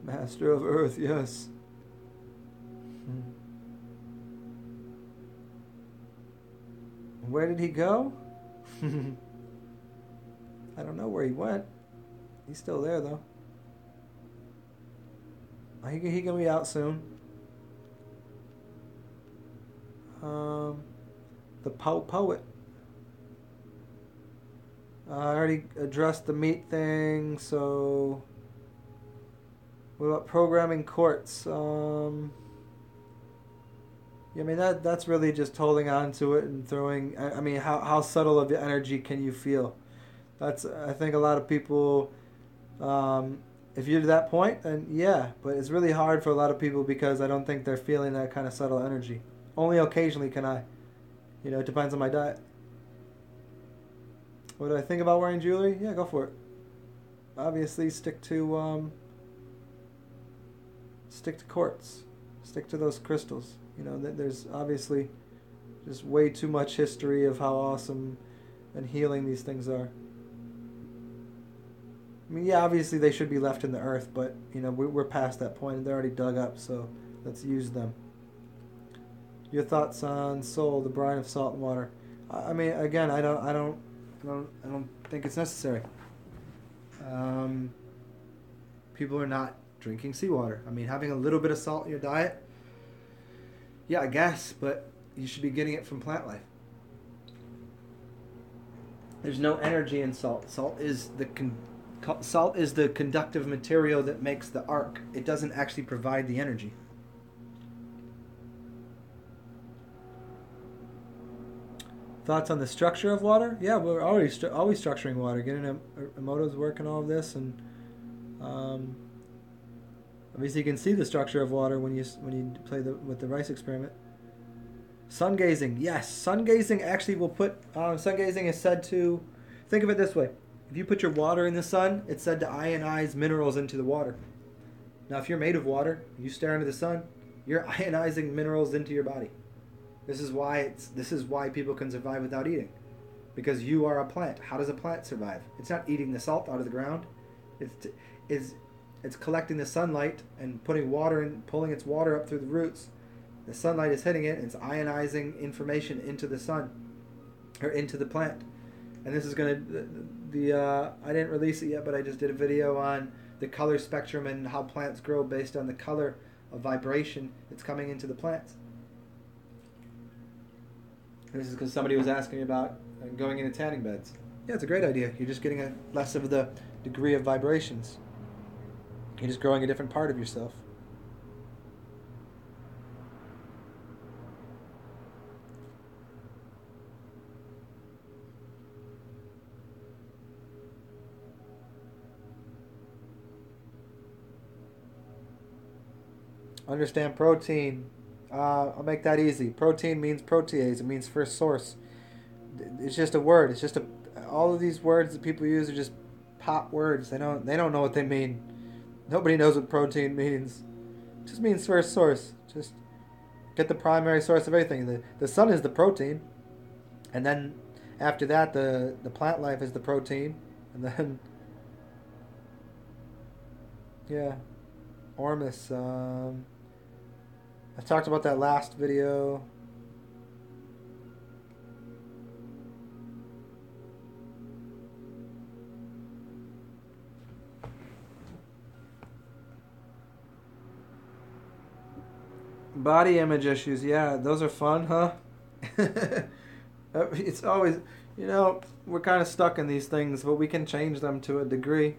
[SPEAKER 1] Master of Earth, yes. Where did he go? I don't know where he went. He's still there though. He gonna be out soon. The poet. I already addressed the meat thing, so what about programming courts? Yeah, I mean that's really just holding on to it and throwing. I mean, how subtle of the energy can you feel? I think a lot of people, if you're to that point, then yeah. But it's really hard for a lot of people because I don't think they're feeling that kind of subtle energy. Only occasionally can I. It depends on my diet. What do I think about wearing jewelry? Yeah, go for it. Obviously, stick to quartz. Stick to those crystals. There's obviously just way too much history of how awesome and healing these things are. I mean, yeah, obviously they should be left in the earth, but we're past that point and they're already dug up, so let's use them. Your thoughts on soul, the brine of salt and water? I mean, again, I don't think it's necessary. People are not drinking seawater. I mean, having a little bit of salt in your diet, yeah, I guess, but you should be getting it from plant life. There's no energy in salt. Salt is the conductive material that makes the arc. It doesn't actually provide the energy. Thoughts on the structure of water? Yeah, we're always structuring water. Getting Emoto's work and all of this, and obviously you can see the structure of water when you play with the rice experiment. Sun gazing, yes, sun gazing actually will put. Sun gazing is said to, think of it this way: if you put your water in the sun, it's said to ionize minerals into the water. Now, if you're made of water, you stare into the sun, you're ionizing minerals into your body. This is why people can survive without eating, because you are a plant. How does a plant survive? It's not eating the salt out of the ground. It's collecting the sunlight and putting water in, pulling its water up through the roots. The sunlight is hitting it, and it's ionizing information into the sun, or into the plant. And this is going to, I didn't release it yet, but I just did a video on the color spectrum and how plants grow based on the color of vibration that's coming into the plants. This is because somebody was asking me about going into tanning beds. Yeah, it's a great idea. You're just getting less of the degree of vibrations. You're just growing a different part of yourself. Understand protein. I'll make that easy. Protein means protease. It means first source. It's just a word. It's just all of these words that people use are just pop words. They don't know what they mean. Nobody knows what protein means. It just means first source. Just get the primary source of everything. The sun is the protein, and then after that the plant life is the protein, and then yeah, Ormus. I talked about that last video. Body image issues, yeah, those are fun, huh? It's always, we're kind of stuck in these things, but we can change them to a degree.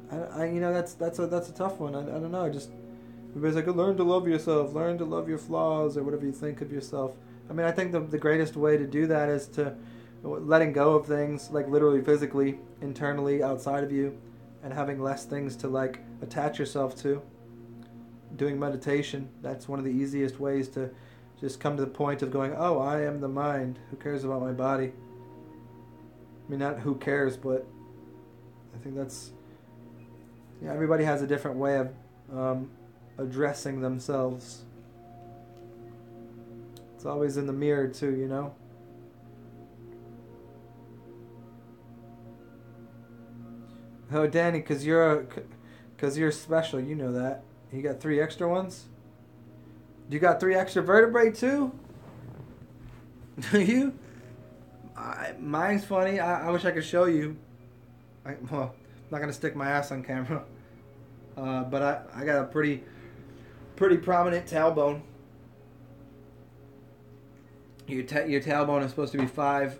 [SPEAKER 1] That's a tough one. I don't know. Just everybody's like, learn to love yourself, learn to love your flaws, or whatever you think of yourself. I mean, I think the greatest way to do that is to letting go of things, like literally, physically, internally, outside of you, and having less things to like attach yourself to. Doing meditation, that's one of the easiest ways to just come to the point of going, oh, I am the mind. Who cares about my body? I mean, not who cares, but I think that's. Yeah, everybody has a different way of addressing themselves. It's always in the mirror too, Oh, Danny, because you're special, you know that. You got 3 extra ones? You got 3 extra vertebrae too? Do you? Mine's funny. I wish I could show you. I'm not going to stick my ass on camera. But I got a pretty prominent tailbone. Your tailbone is supposed to be 5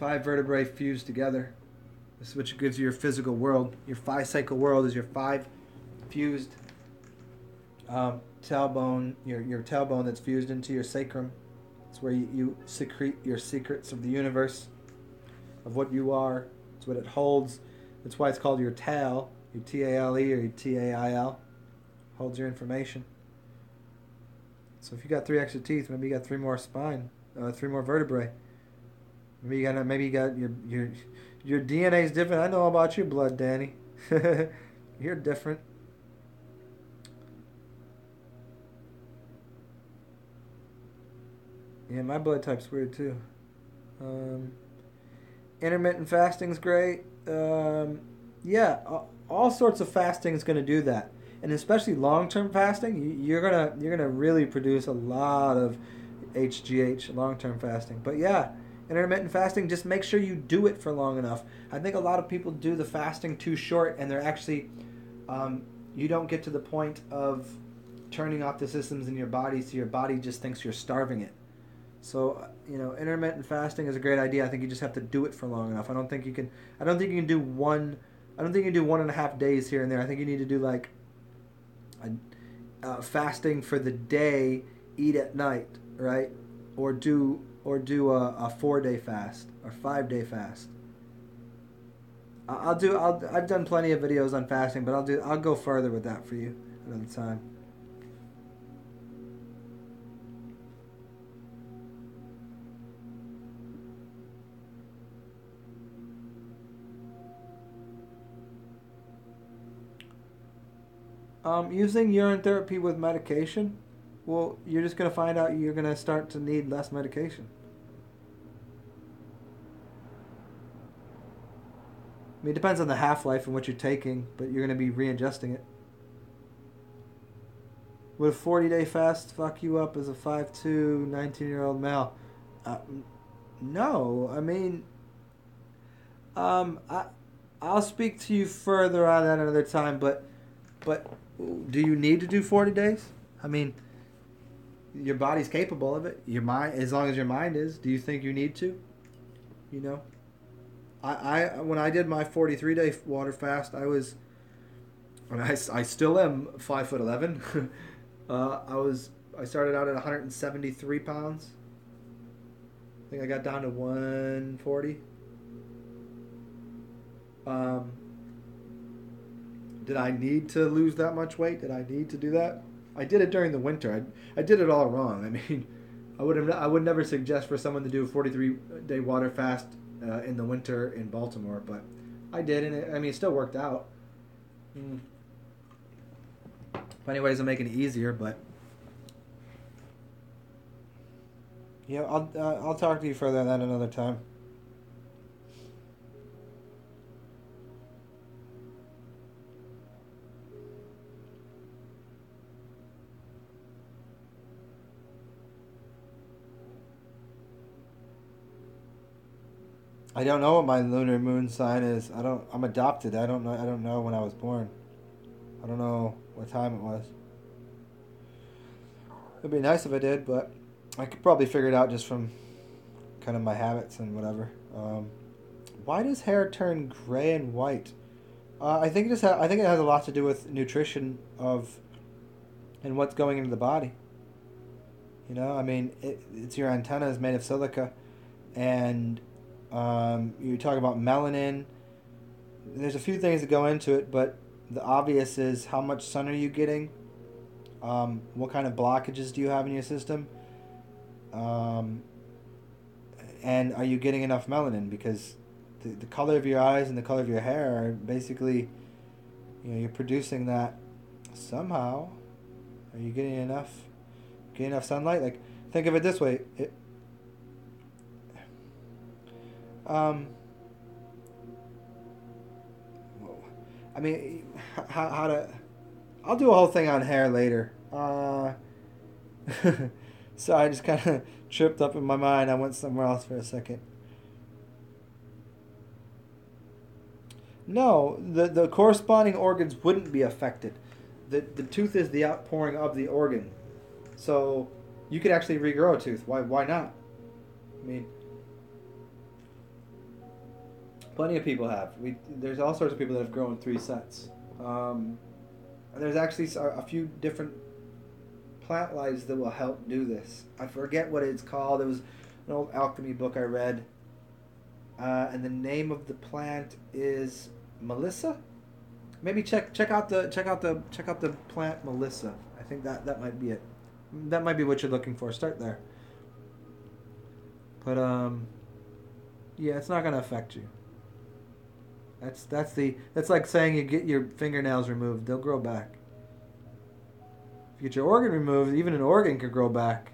[SPEAKER 1] vertebrae fused together. This is what gives you your physical world. Your 5 cycle world is your 5 fused tailbone. Your tailbone that's fused into your sacrum. It's where you secrete your secrets of the universe, of what you are. It's what it holds. That's why it's called your tail, your Tale or your Tail. Holds your information. So if you got 3 extra teeth, maybe you got 3 more spine, 3 more vertebrae. Maybe you got your DNA is different. I know about your blood, Danny. You're different. Yeah, my blood type's weird too. Intermittent fasting's great. Yeah, all sorts of fasting is going to do that, and especially long-term fasting, you're gonna really produce a lot of HGH long-term fasting. But yeah, intermittent fasting, just make sure you do it for long enough. I think a lot of people do the fasting too short, and they're actually you don't get to the point of turning off the systems in your body, so your body just thinks you're starving it. So intermittent fasting is a great idea. I think you just have to do it for long enough. I don't think you can. I don't think you can do one. I don't think you can do 1.5 days here and there. I think you need to do like fasting for the day, eat at night, right? Or do a 4-day fast or 5-day fast. I've done plenty of videos on fasting, but I'll go further with that for you another time. Using urine therapy with medication, well, you're just going to find out you're going to start to need less medication. I mean, it depends on the half-life and what you're taking, but you're going to be readjusting it. Would a 40-day fast fuck you up as a 5'2", 19-year-old male? No. I mean, I'll speak to you further on that another time, but do you need to do 40 days? I mean, your body's capable of it. Your mind, as long as your mind is. Do you think you need to? I when I did my 43-day water fast, and I still am 5'11". I started out at 173 pounds. I think I got down to 140. Did I need to lose that much weight? Did I need to do that? I did it during the winter. I did it all wrong. I mean, I would never suggest for someone to do a 43-day water fast in the winter in Baltimore, but I did, and it still worked out. Plenty of ways of making it easier, but yeah, I'll talk to you further on that another time. I don't know what my lunar moon sign is. I'm adopted. I don't know when I was born. I don't know what time it was. It'd be nice if I did, but I could probably figure it out just from kind of my habits and whatever. Why does hair turn gray and white? I think it has a lot to do with nutrition and what's going into the body. I mean, it's your antenna is made of silica, and you talk about melanin. There's a few things that go into it, but the obvious is how much sun are you getting? What kind of blockages do you have in your system? And are you getting enough melanin? Because the color of your eyes and the color of your hair are basically, you're producing that somehow. Are you getting enough sunlight? Like, think of it this way. I mean, how to... I'll do a whole thing on hair later. So I just kind of tripped up in my mind. I went somewhere else for a second. No, the corresponding organs wouldn't be affected. The tooth is the outpouring of the organ. So you could actually regrow a tooth. Why not? I mean, plenty of people have. There's all sorts of people that have grown 3 sets. There's actually a few different plant lives that will help do this. I forget what it's called. It was an old alchemy book I read, and the name of the plant is Melissa. Maybe check out the plant Melissa. I think that might be it. That might be what you're looking for. Start there. But yeah, it's not gonna affect you. That's like saying you get your fingernails removed; they'll grow back. If you get your organ removed, even an organ could grow back.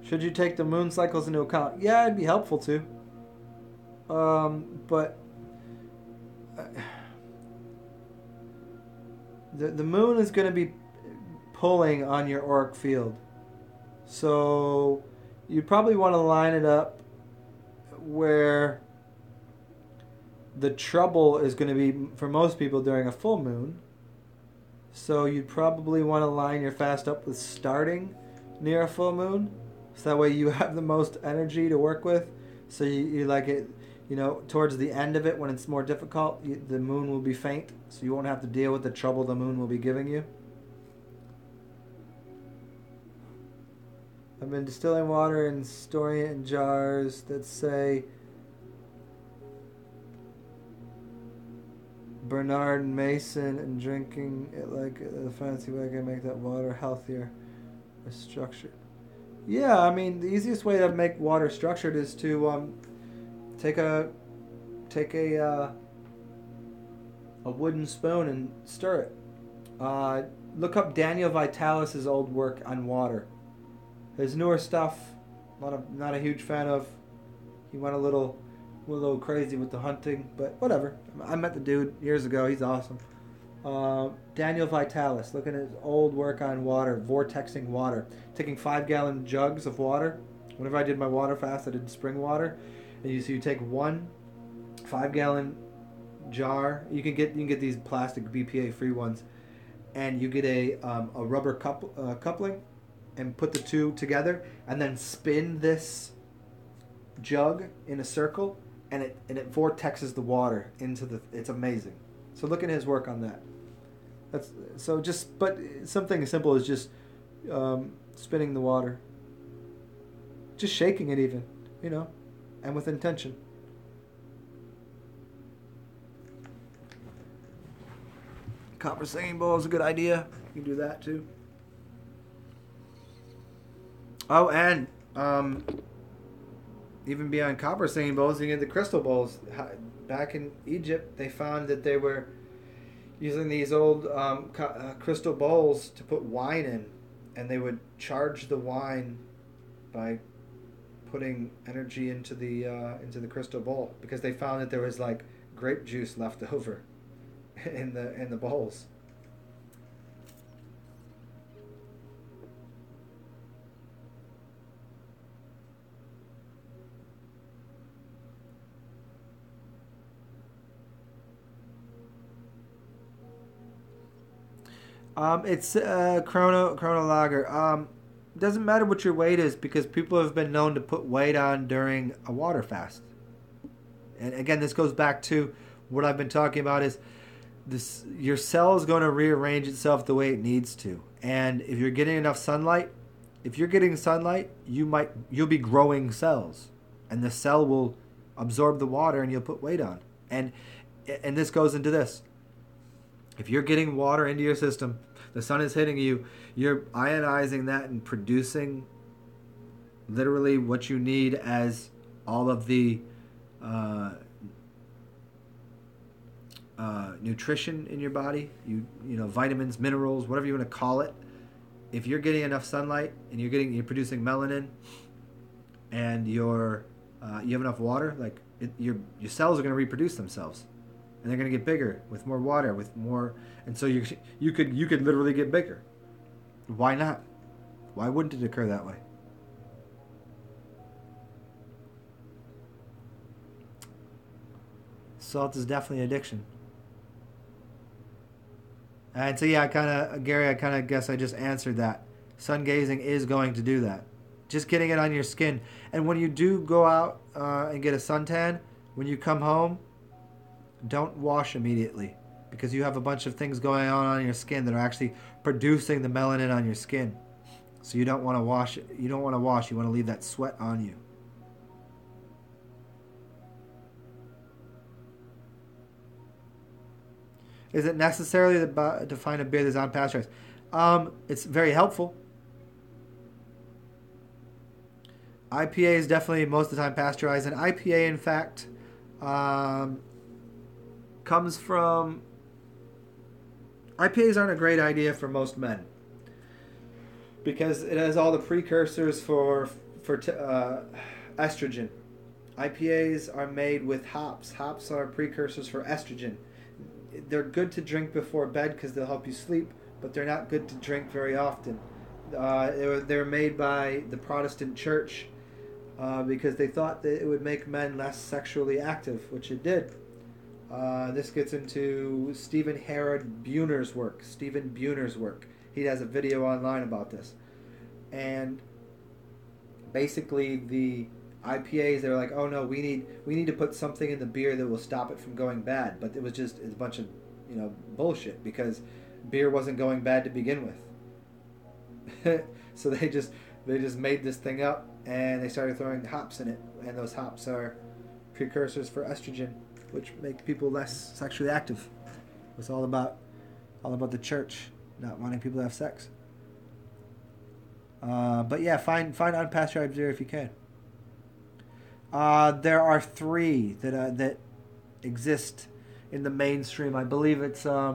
[SPEAKER 1] Should you take the moon cycles into account? Yeah, it'd be helpful to. But the moon is going to be pulling on your auric field. So you probably want to line it up where the trouble is going to be for most people during a full moon. So you'd probably want to line your fast up with starting near a full moon. So that way you have the most energy to work with. So you like it, towards the end of it when it's more difficult, the moon will be faint. So you won't have to deal with the trouble the moon will be giving you. I've been distilling water and storing it in jars that say Bernard Mason and drinking it like the fancy way can make that water healthier or structured. Yeah, I mean the easiest way to make water structured is to take a wooden spoon and stir it. Look up Daniel Vitalis's old work on water. His newer stuff, not a huge fan of. He went a little crazy with the hunting, but whatever. I met the dude years ago. He's awesome. Daniel Vitalis, look at his old work on water, vortexing water, taking 5-gallon jugs of water. Whenever I did my water fast, I did spring water, and you take one 5-gallon jar. You can get these plastic BPA free ones, and you get a rubber coupling, and put the two together, and then spin this jug in a circle, and it vortexes the water into the. It's amazing. So look at his work on that. But something as simple as just spinning the water, just shaking it even, and with intention. Copper singing bowl is a good idea. You can do that too. Oh, and even beyond copper singing bowls, you get the crystal bowls. Back in Egypt, they found that they were using these old crystal bowls to put wine in, and they would charge the wine by putting energy into the crystal bowl, because they found that there was like grape juice left over in the bowls. It's Chrono Lager. Doesn't matter what your weight is, because people have been known to put weight on during a water fast. And again, this goes back to what I've been talking about is this: your cell is going to rearrange itself the way it needs to. And if you're getting enough sunlight, you'll be growing cells, and the cell will absorb the water, and you'll put weight on. And this goes into this. If you're getting water into your system, the sun is hitting you, you're ionizing that and producing literally what you need as all of the nutrition in your body, vitamins, minerals, whatever you want to call it. If you're getting enough sunlight and you're producing melanin, and you have enough water, your cells are going to reproduce themselves. And they're going to get bigger with more water, and so you could literally get bigger. Why not? Why wouldn't it occur that way? Salt is definitely addiction. And so yeah, Gary, I kind of guess I just answered that. Sun gazing is going to do that. just getting it on your skin. And when you do go out and get a suntan, when you come home, don't wash immediately, because you have a bunch of things going on your skin that are actually producing the melanin on your skin. So you don't want to wash it. You don't want to wash. You want to leave that sweat on you. Is it necessary to find a beer that's unpasteurized? It's very helpful. IPA is definitely most of the time pasteurized, and IPA, in fact, comes from... IPAs aren't a great idea for most men, because it has all the precursors for estrogen. IPAs are made with hops. Hops are precursors for estrogen. They're good to drink before bed because they'll help you sleep, but they're not good to drink very often. They were made by the Protestant Church because they thought that it would make men less sexually active, which it did. This gets into Stephen Buhner's work. He has a video online about this. And basically the IPAs, they were like, oh no, we need to put something in the beer that will stop it from going bad. But it was just a bunch of, bullshit, because beer wasn't going bad to begin with. So they just made this thing up, and they started throwing hops in it, and those hops are precursors for estrogen, which make people less sexually active. It's all about the church not wanting people to have sex. But yeah, find unpasteurized beer if you can. There are 3 that exist in the mainstream. I believe it's I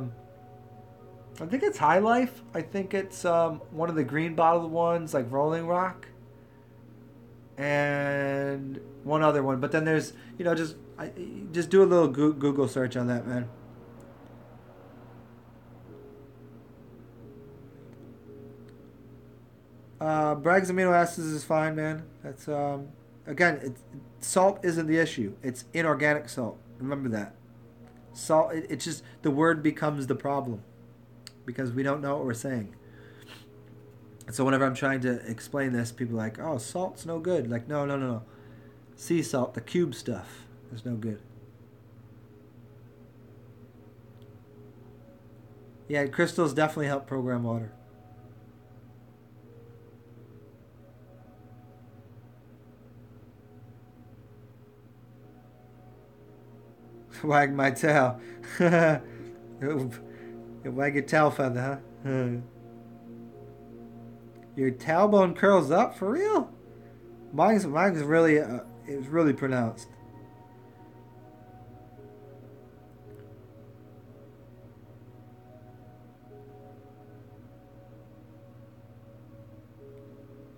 [SPEAKER 1] think it's High Life. I think it's one of the green bottled ones, like Rolling Rock, and one other one. But then there's just do a little Google search on that, man. Bragg's amino acids is fine, man. That's again, salt isn't the issue. It's inorganic salt. Remember that. Salt. It's just the word becomes the problem because we don't know what we're saying. And so whenever I'm trying to explain this, people are like, "Oh, salt's no good." Like, no. Sea salt, the cube stuff, is no good. Yeah, crystals definitely help program water. Wag my tail. Wag your tail feather, huh? Your tailbone curls up for real? Mine's really it was really pronounced.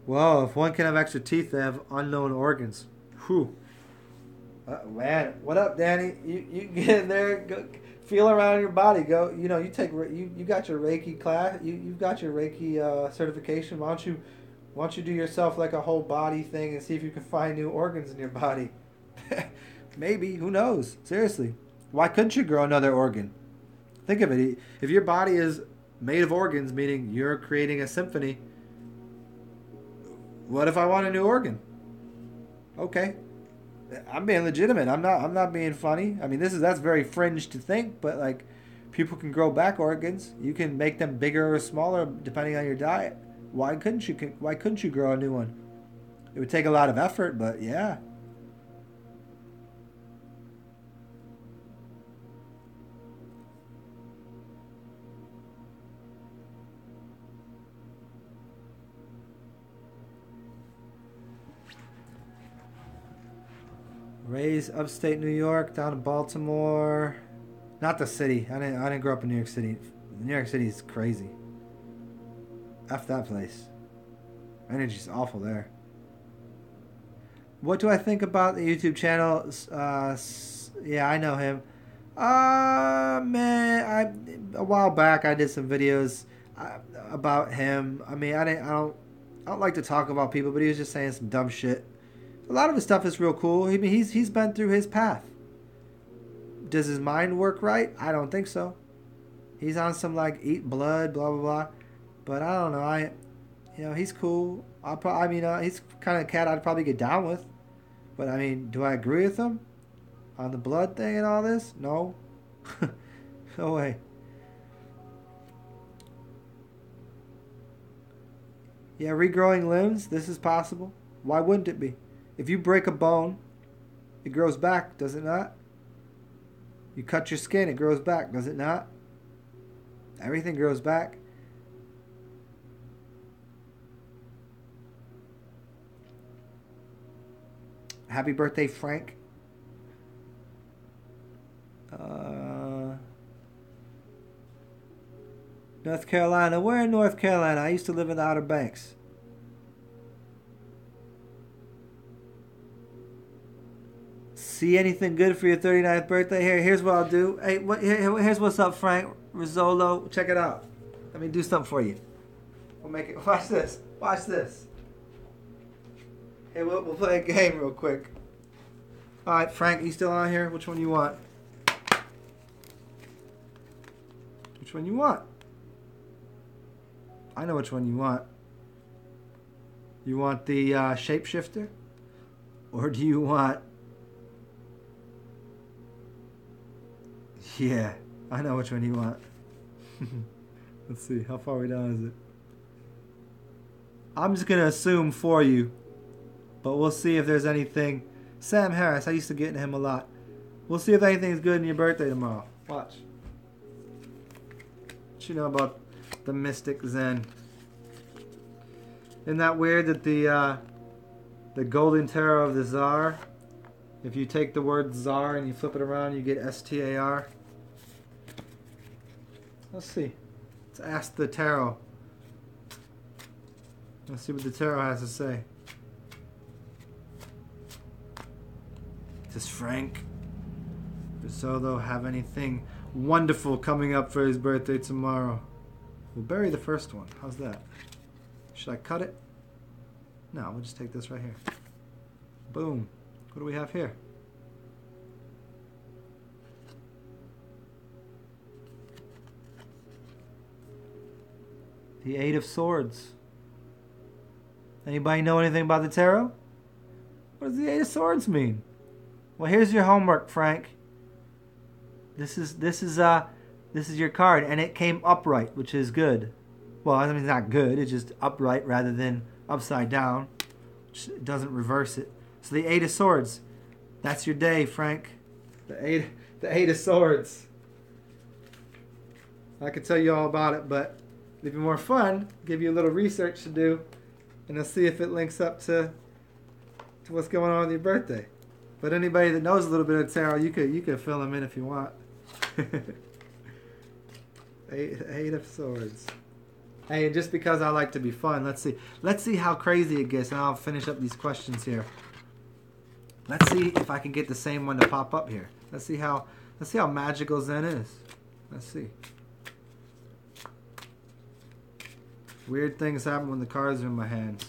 [SPEAKER 1] Whoa! If one can have extra teeth, they have unknown organs. Whew. Man, what up, Danny? You get in there, go feel around your body. Go, you take you got your Reiki class. You've got your Reiki certification. Why don't you do yourself like a whole body thing and see if you can find new organs in your body? Maybe, who knows? Seriously, why couldn't you grow another organ? Think of it. If your body is made of organs, meaning you're creating a symphony. What if I want a new organ? Okay. I'm being legitimate. I'm not being funny. I mean, that's very fringe to think, but like, people can grow back organs. You can make them bigger or smaller depending on your diet. Why couldn't you grow a new one? It would take a lot of effort, but yeah. Raised upstate New York, down to Baltimore. Not the city. I didn't grow up in New York City. New York City is crazy. F that place. Energy's awful there. What do I think about the YouTube channel? Yeah, I know him. Man, a while back I did some videos about him. I mean, I don't like to talk about people, but he was just saying some dumb shit. A lot of his stuff is real cool. I mean, he's been through his path. Does his mind work right? I don't think so. He's on some like eat blood, blah blah blah. But I don't know. You know, he's cool. He's kind of cat I'd probably get down with. But I mean, do I agree with him on the blood thing and all this? No. No way. Yeah, regrowing limbs, this is possible. Why wouldn't it be? If you break a bone, it grows back, does it not? You cut your skin, it grows back, does it not? Everything grows back. Happy birthday, Frank. North Carolina. Where in North Carolina? I used to live in the Outer Banks. See anything good for your 39th birthday? Here's what I'll do. Hey, here's what's up, Frank Rizzolo. Check it out. Let me do something for you. We'll make it. Watch this. Watch this. Hey, we'll play a game real quick. All right, Frank, you still on here? Which one you want? Which one you want? I know which one you want. You want the shapeshifter? Or do you want... Yeah, I know which one you want. Let's see, how far we down is it? I'm just going to assume for you. But we'll see if there's anything. Sam Harris, I used to get into him a lot. We'll see if anything's good in your birthday tomorrow. Watch. What you know about the mystic Zen? Isn't that weird that the golden tarot of the Tsar, if you take the word Tsar and you flip it around, you get S-T-A-R? Let's see. Let's ask the tarot. Let's see what the tarot has to say. Does Frank Rizzolo have anything wonderful coming up for his birthday tomorrow? We'll bury the first one. How's that? Should I cut it? No, we'll just take this right here. Boom. What do we have here? The Eight of Swords. Anybody know anything about the tarot? What does the Eight of Swords mean? Well, here's your homework, Frank. This is your card, and it came upright, which is good. Well, I mean, it's not good. It's just upright rather than upside down, which doesn't reverse it. So the Eight of Swords. That's your day, Frank. The Eight of Swords. I could tell you all about it, but it'd be more fun. Give you a little research to do, and I'll see if it links up to what's going on with your birthday. But anybody that knows a little bit of tarot, you could fill them in if you want. Eight of Swords. Hey, and just because I like to be fun, let's see how crazy it gets, and I'll finish up these questions here. Let's see if I can get the same one to pop up here. Let's see how magical Zen is. Let's see. Weird things happen when the cards are in my hands.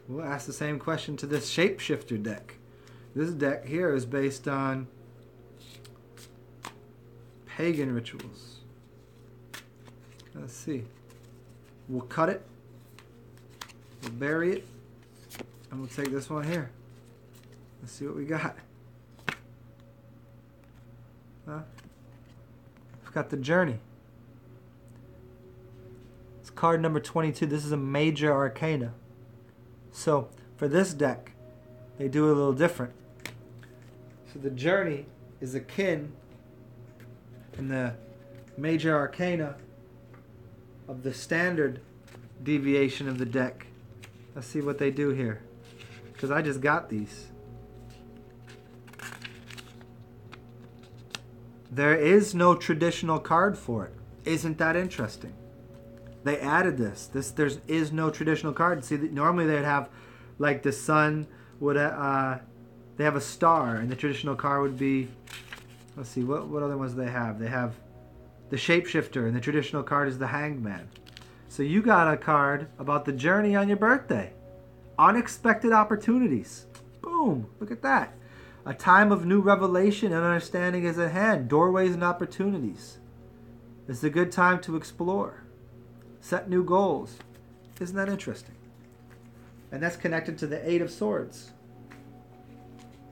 [SPEAKER 1] We'll ask the same question to this shapeshifter deck. This deck here is based on pagan rituals. Let's see. We'll cut it. We'll bury it. And we'll take this one here. Let's see what we got. Huh? I've got the Journey. It's card number 22. This is a major arcana. So, for this deck, they do a little different. So the Journey is akin in the major arcana of the standard deviation of the deck. Let's see what they do here, because I just got these. There is no traditional card for it. Isn't that interesting? They added this. There is no traditional card. See, normally they'd have, like, the sun would. They have a star, and the traditional card would be. Let's see, what other ones do they have? They have the Shapeshifter, and the traditional card is the Hanged Man. So you got a card about the Journey on your birthday. Unexpected opportunities. Boom! Look at that. A time of new revelation and understanding is at hand. Doorways and opportunities. It's a good time to explore. Set new goals. Isn't that interesting? And that's connected to the Eight of Swords.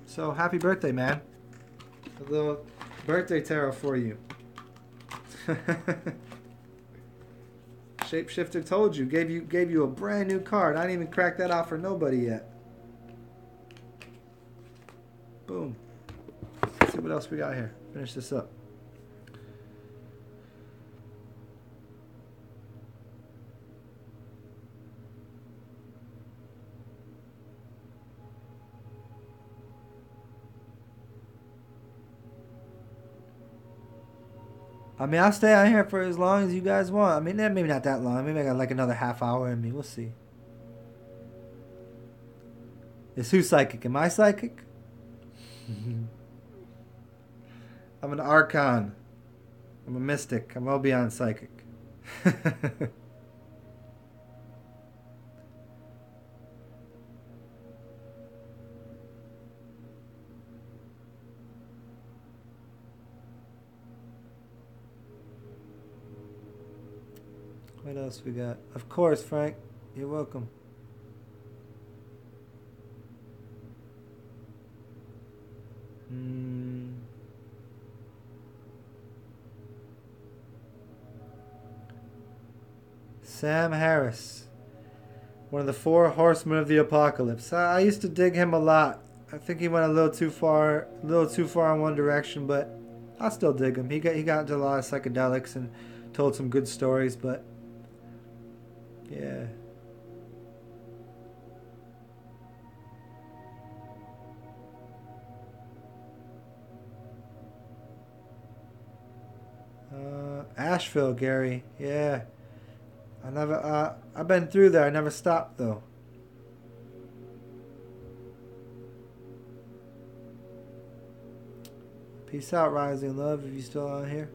[SPEAKER 1] So happy birthday, man. A little birthday tarot for you. Shapeshifter told you, gave you a brand new card. I didn't even crack that out for nobody yet. Boom. Let's see what else we got here. Finish this up. I mean, I'll stay out here for as long as you guys want. I mean, maybe not that long. Maybe I got like another half hour in me. We'll see. Is who psychic? Am I psychic? I'm an Archon. I'm a mystic. I'm well beyond psychic. What else we got? Of course, Frank. You're welcome. Sam Harris. One of the 4 horsemen of the apocalypse. I used to dig him a lot. I think he went a little too far in one direction, but I still dig him. He got into a lot of psychedelics and told some good stories, but yeah. Asheville, Gary. Yeah. I've been through there. I never stopped though. Peace out, Rising Love, if you're still on here.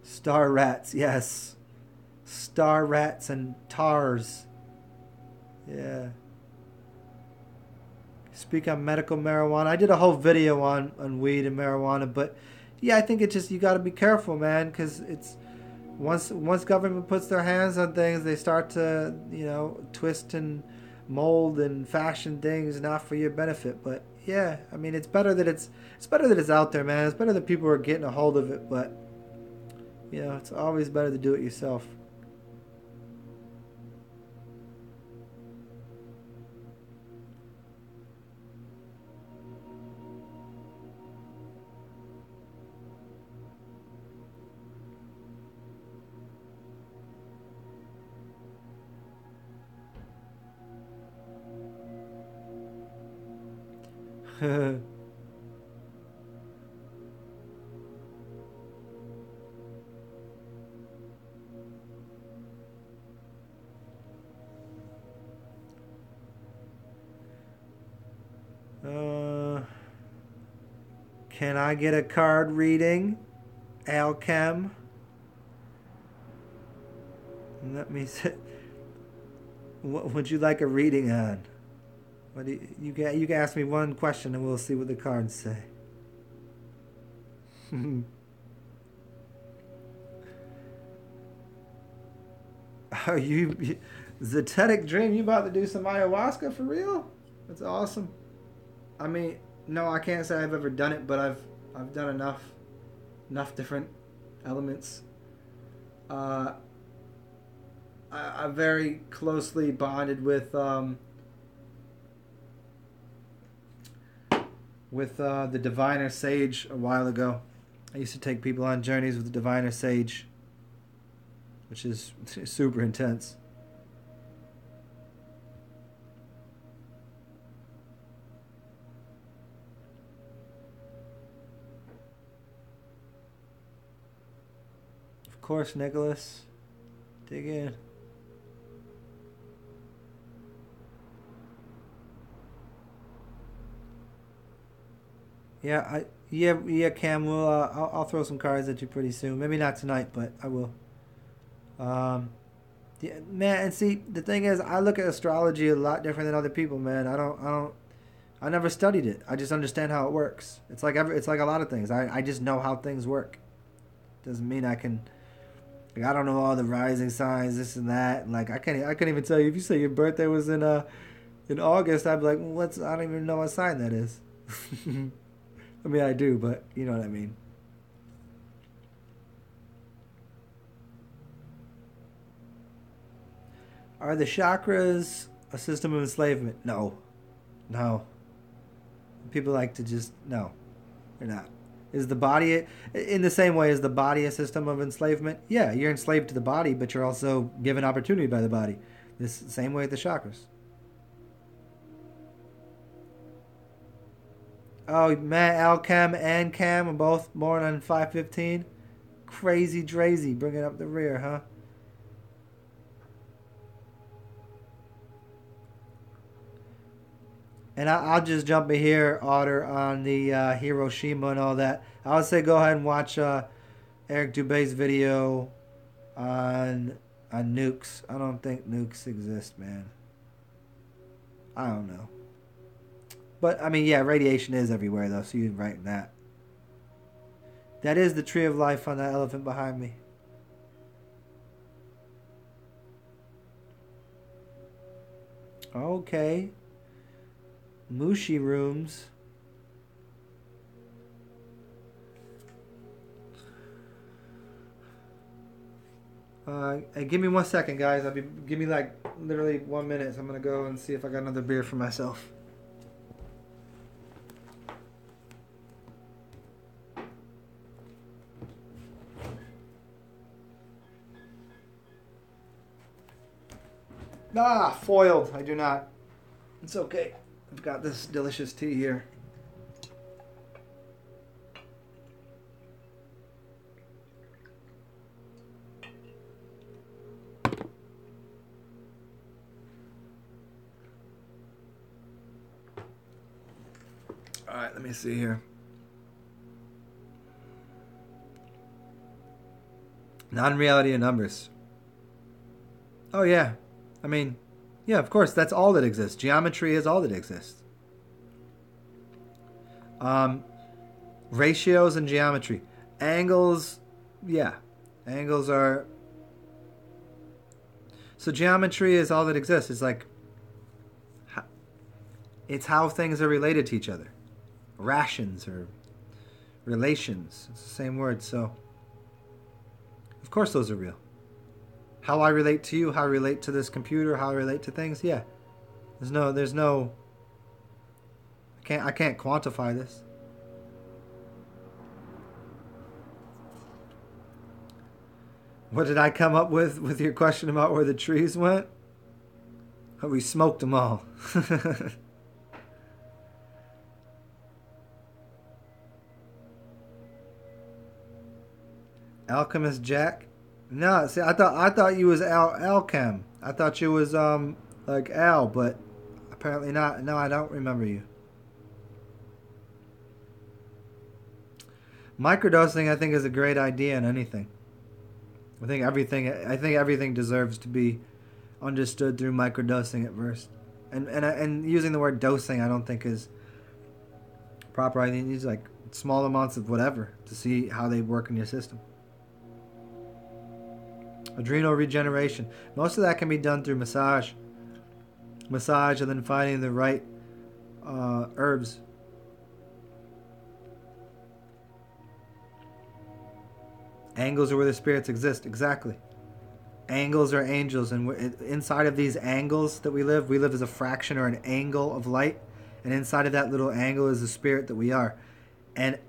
[SPEAKER 1] Star Rats, yes. Star Rats and Tars. Yeah. Speak on medical marijuana. I did a whole video on weed and marijuana, but yeah, I think it's just, you got to be careful, man, because it's once government puts their hands on things, they start to, twist and mold and fashion things not for your benefit. But yeah, I mean, it's better that it's out there, man. It's better that people are getting a hold of it, but it's always better to do it yourself. Can I get a card reading, Alchem? Let me see. What would you like a reading on? What do you can ask me one question and we'll see what the cards say. Are you Zetetic Dream? You about to do some ayahuasca for real? That's awesome. I mean, no, I can't say I've ever done it, but I've done enough different elements. I very closely bonded with the Diviner Sage a while ago. I used to take people on journeys with the Diviner Sage, which is super intense. Of course, Nicholas. Dig in. Yeah, Cam. I'll throw some cards at you pretty soon. Maybe not tonight, but I will. Yeah, man. And see, the thing is, I look at astrology a lot different than other people, man. I never studied it. I just understand how it works. It's like a lot of things. I just know how things work. Doesn't mean I can Like, I don't know all the rising signs, this and that. Like, I couldn't even tell you if you say your birthday was in August. I'd be like, well, I don't even know what sign that is. I mean, I do, but you know what I mean. Are the chakras a system of enslavement? No. No. People like to just, no, they're not. Is the body, in the same way, is the body a system of enslavement? Yeah, you're enslaved to the body, but you're also given opportunity by the body. This same way with the chakras. Oh, man, Alchem and Cam are both born on 5/15. Crazy Drazy bringing up the rear, huh? And I'll just jump in here, Otter, on the Hiroshima and all that. I would say go ahead and watch Eric Dubé's video on nukes. I don't think nukes exist, man. I don't know. But, I mean, yeah, radiation is everywhere, though, so you're right in that. That is the tree of life on that elephant behind me. Okay. Mushi rooms. Hey, give me 1 second, guys. Give me like literally 1 minute. So I'm gonna go and see if I got another beer for myself. Ah, foiled. I do not. It's okay. I've got this delicious tea here. All right, let me see here. Non-reality of numbers. Oh, yeah. I mean, yeah, of course, that's all that exists. Geometry is all that exists. Ratios and geometry. Angles, yeah. Angles are... So geometry is all that exists. It's like... It's how things are related to each other. Rations or relations. It's the same word, so... Of course those are real. How I relate to you, how I relate to this computer, how I relate to things, yeah. There's no I can't quantify this. What did I come up with your question about where the trees went? Oh, we smoked them all. Alchemist Jack? No, see, I thought you was Alchem. I thought you was like Al, but apparently not. No, I don't remember you. Microdosing, I think, is a great idea in anything. I think everything deserves to be understood through microdosing at first. And using the word dosing, I don't think is proper. I think you use like small amounts of whatever to see how they work in your system. Adrenal regeneration. Most of that can be done through massage. Massage and then finding the right herbs. Angles are where the spirits exist. Exactly. Angles are angels. And inside of these angles that we live as a fraction or an angle of light. And inside of that little angle is the spirit that we are. And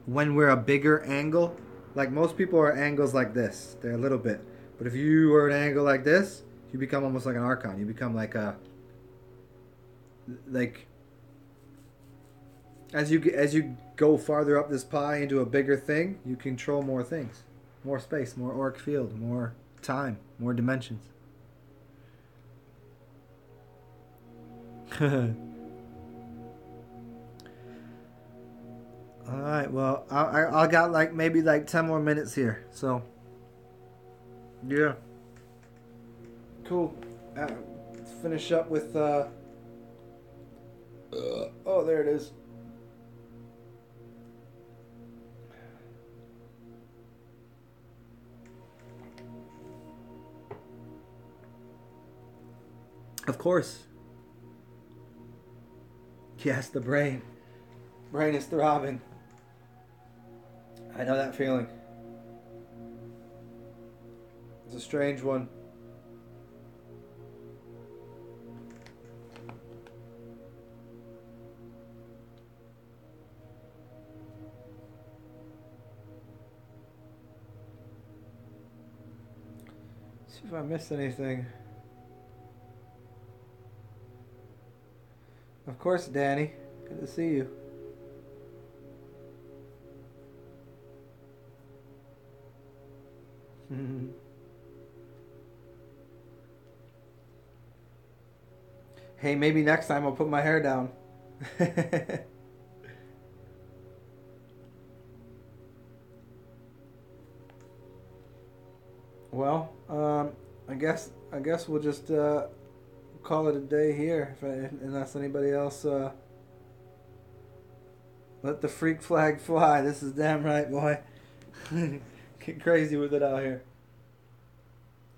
[SPEAKER 1] when we're a bigger angle, like most people are angles like this. They're a little bit. But if you are an angle like this, you become almost like an Archon. You become like a... Like... As you go farther up this pie into a bigger thing, you control more things. More space, more auric field, more time, more dimensions. Alright, well, I got like maybe like 10 more minutes here, so... Yeah. Cool. Let's finish up with, oh, there it is. Of course. Yes, the brain. Brain is throbbing. I know that feeling. It's a strange one. See if I missed anything. Of course, Danny. Good to see you. Hey, maybe next time I'll put my hair down. Well, I guess we'll just call it a day here, unless anybody else let the freak flag fly. This is damn right, boy. Get crazy with it out here.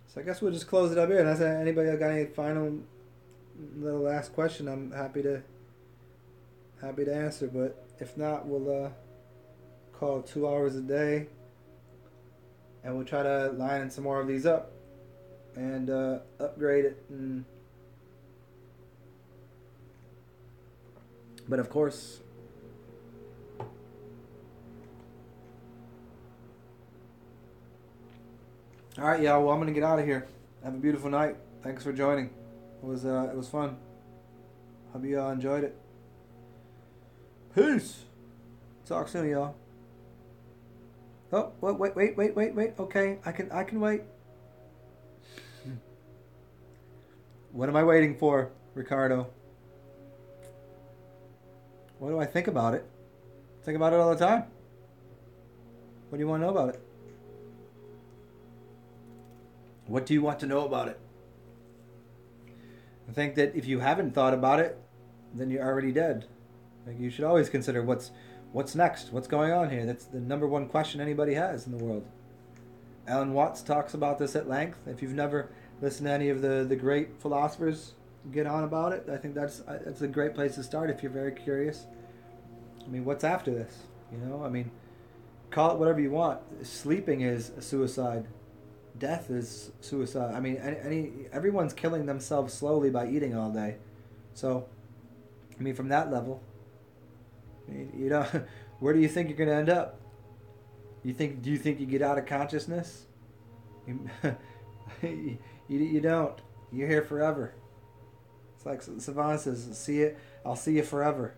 [SPEAKER 1] So I guess we'll just close it up here. Unless anybody got any final little last question, I'm happy to answer. But if not, we'll call it 2 hours a day, and we'll try to line some more of these up and upgrade it. But of course, all right, y'all. Well, I'm gonna get out of here. Have a beautiful night. Thanks for joining. It was fun. Hope you all enjoyed it. Peace. Talk soon, y'all. Oh, wait. Okay, I can wait. What am I waiting for, Ricardo? What do I think about it? Think about it all the time. What do you want to know about it? What do you want to know about it? I think that if you haven't thought about it, then you're already dead. Like, you should always consider what's next, what's going on here. That's the number one question anybody has in the world. Alan Watts talks about this at length. If you've never listened to any of the great philosophers get on about it, I think that's a great place to start if you're very curious. I mean, what's after this? You know, I mean, call it whatever you want. Sleeping is a suicide. Death is suicide. I mean, everyone's killing themselves slowly by eating all day. So, I mean, from that level, you know, where do you think you're going to end up? Do you think you get out of consciousness? You don't. You're here forever. It's like Savant says, I'll see you forever.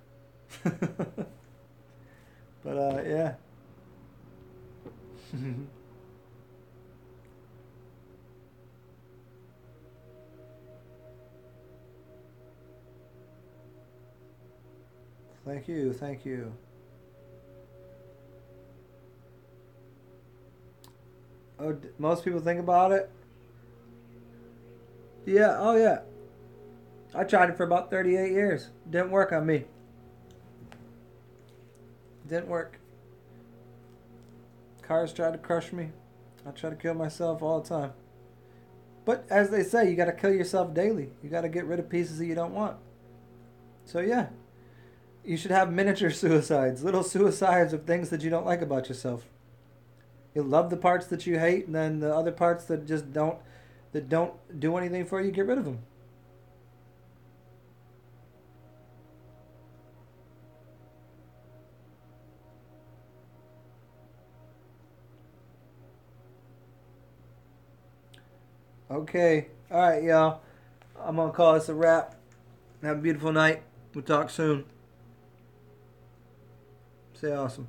[SPEAKER 1] But yeah. Thank you. Oh, most people think about it? Yeah, oh yeah. I tried it for about 38 years. Didn't work on me. Didn't work. Cars tried to crush me. I try to kill myself all the time. But as they say, you got to kill yourself daily. You got to get rid of pieces that you don't want. So yeah. You should have miniature suicides, little suicides of things that you don't like about yourself. You love the parts that you hate, and then the other parts that just don't do anything for you, get rid of them. Okay, all right, y'all. I'm gonna call this a wrap. Have a beautiful night. We'll talk soon. Stay awesome.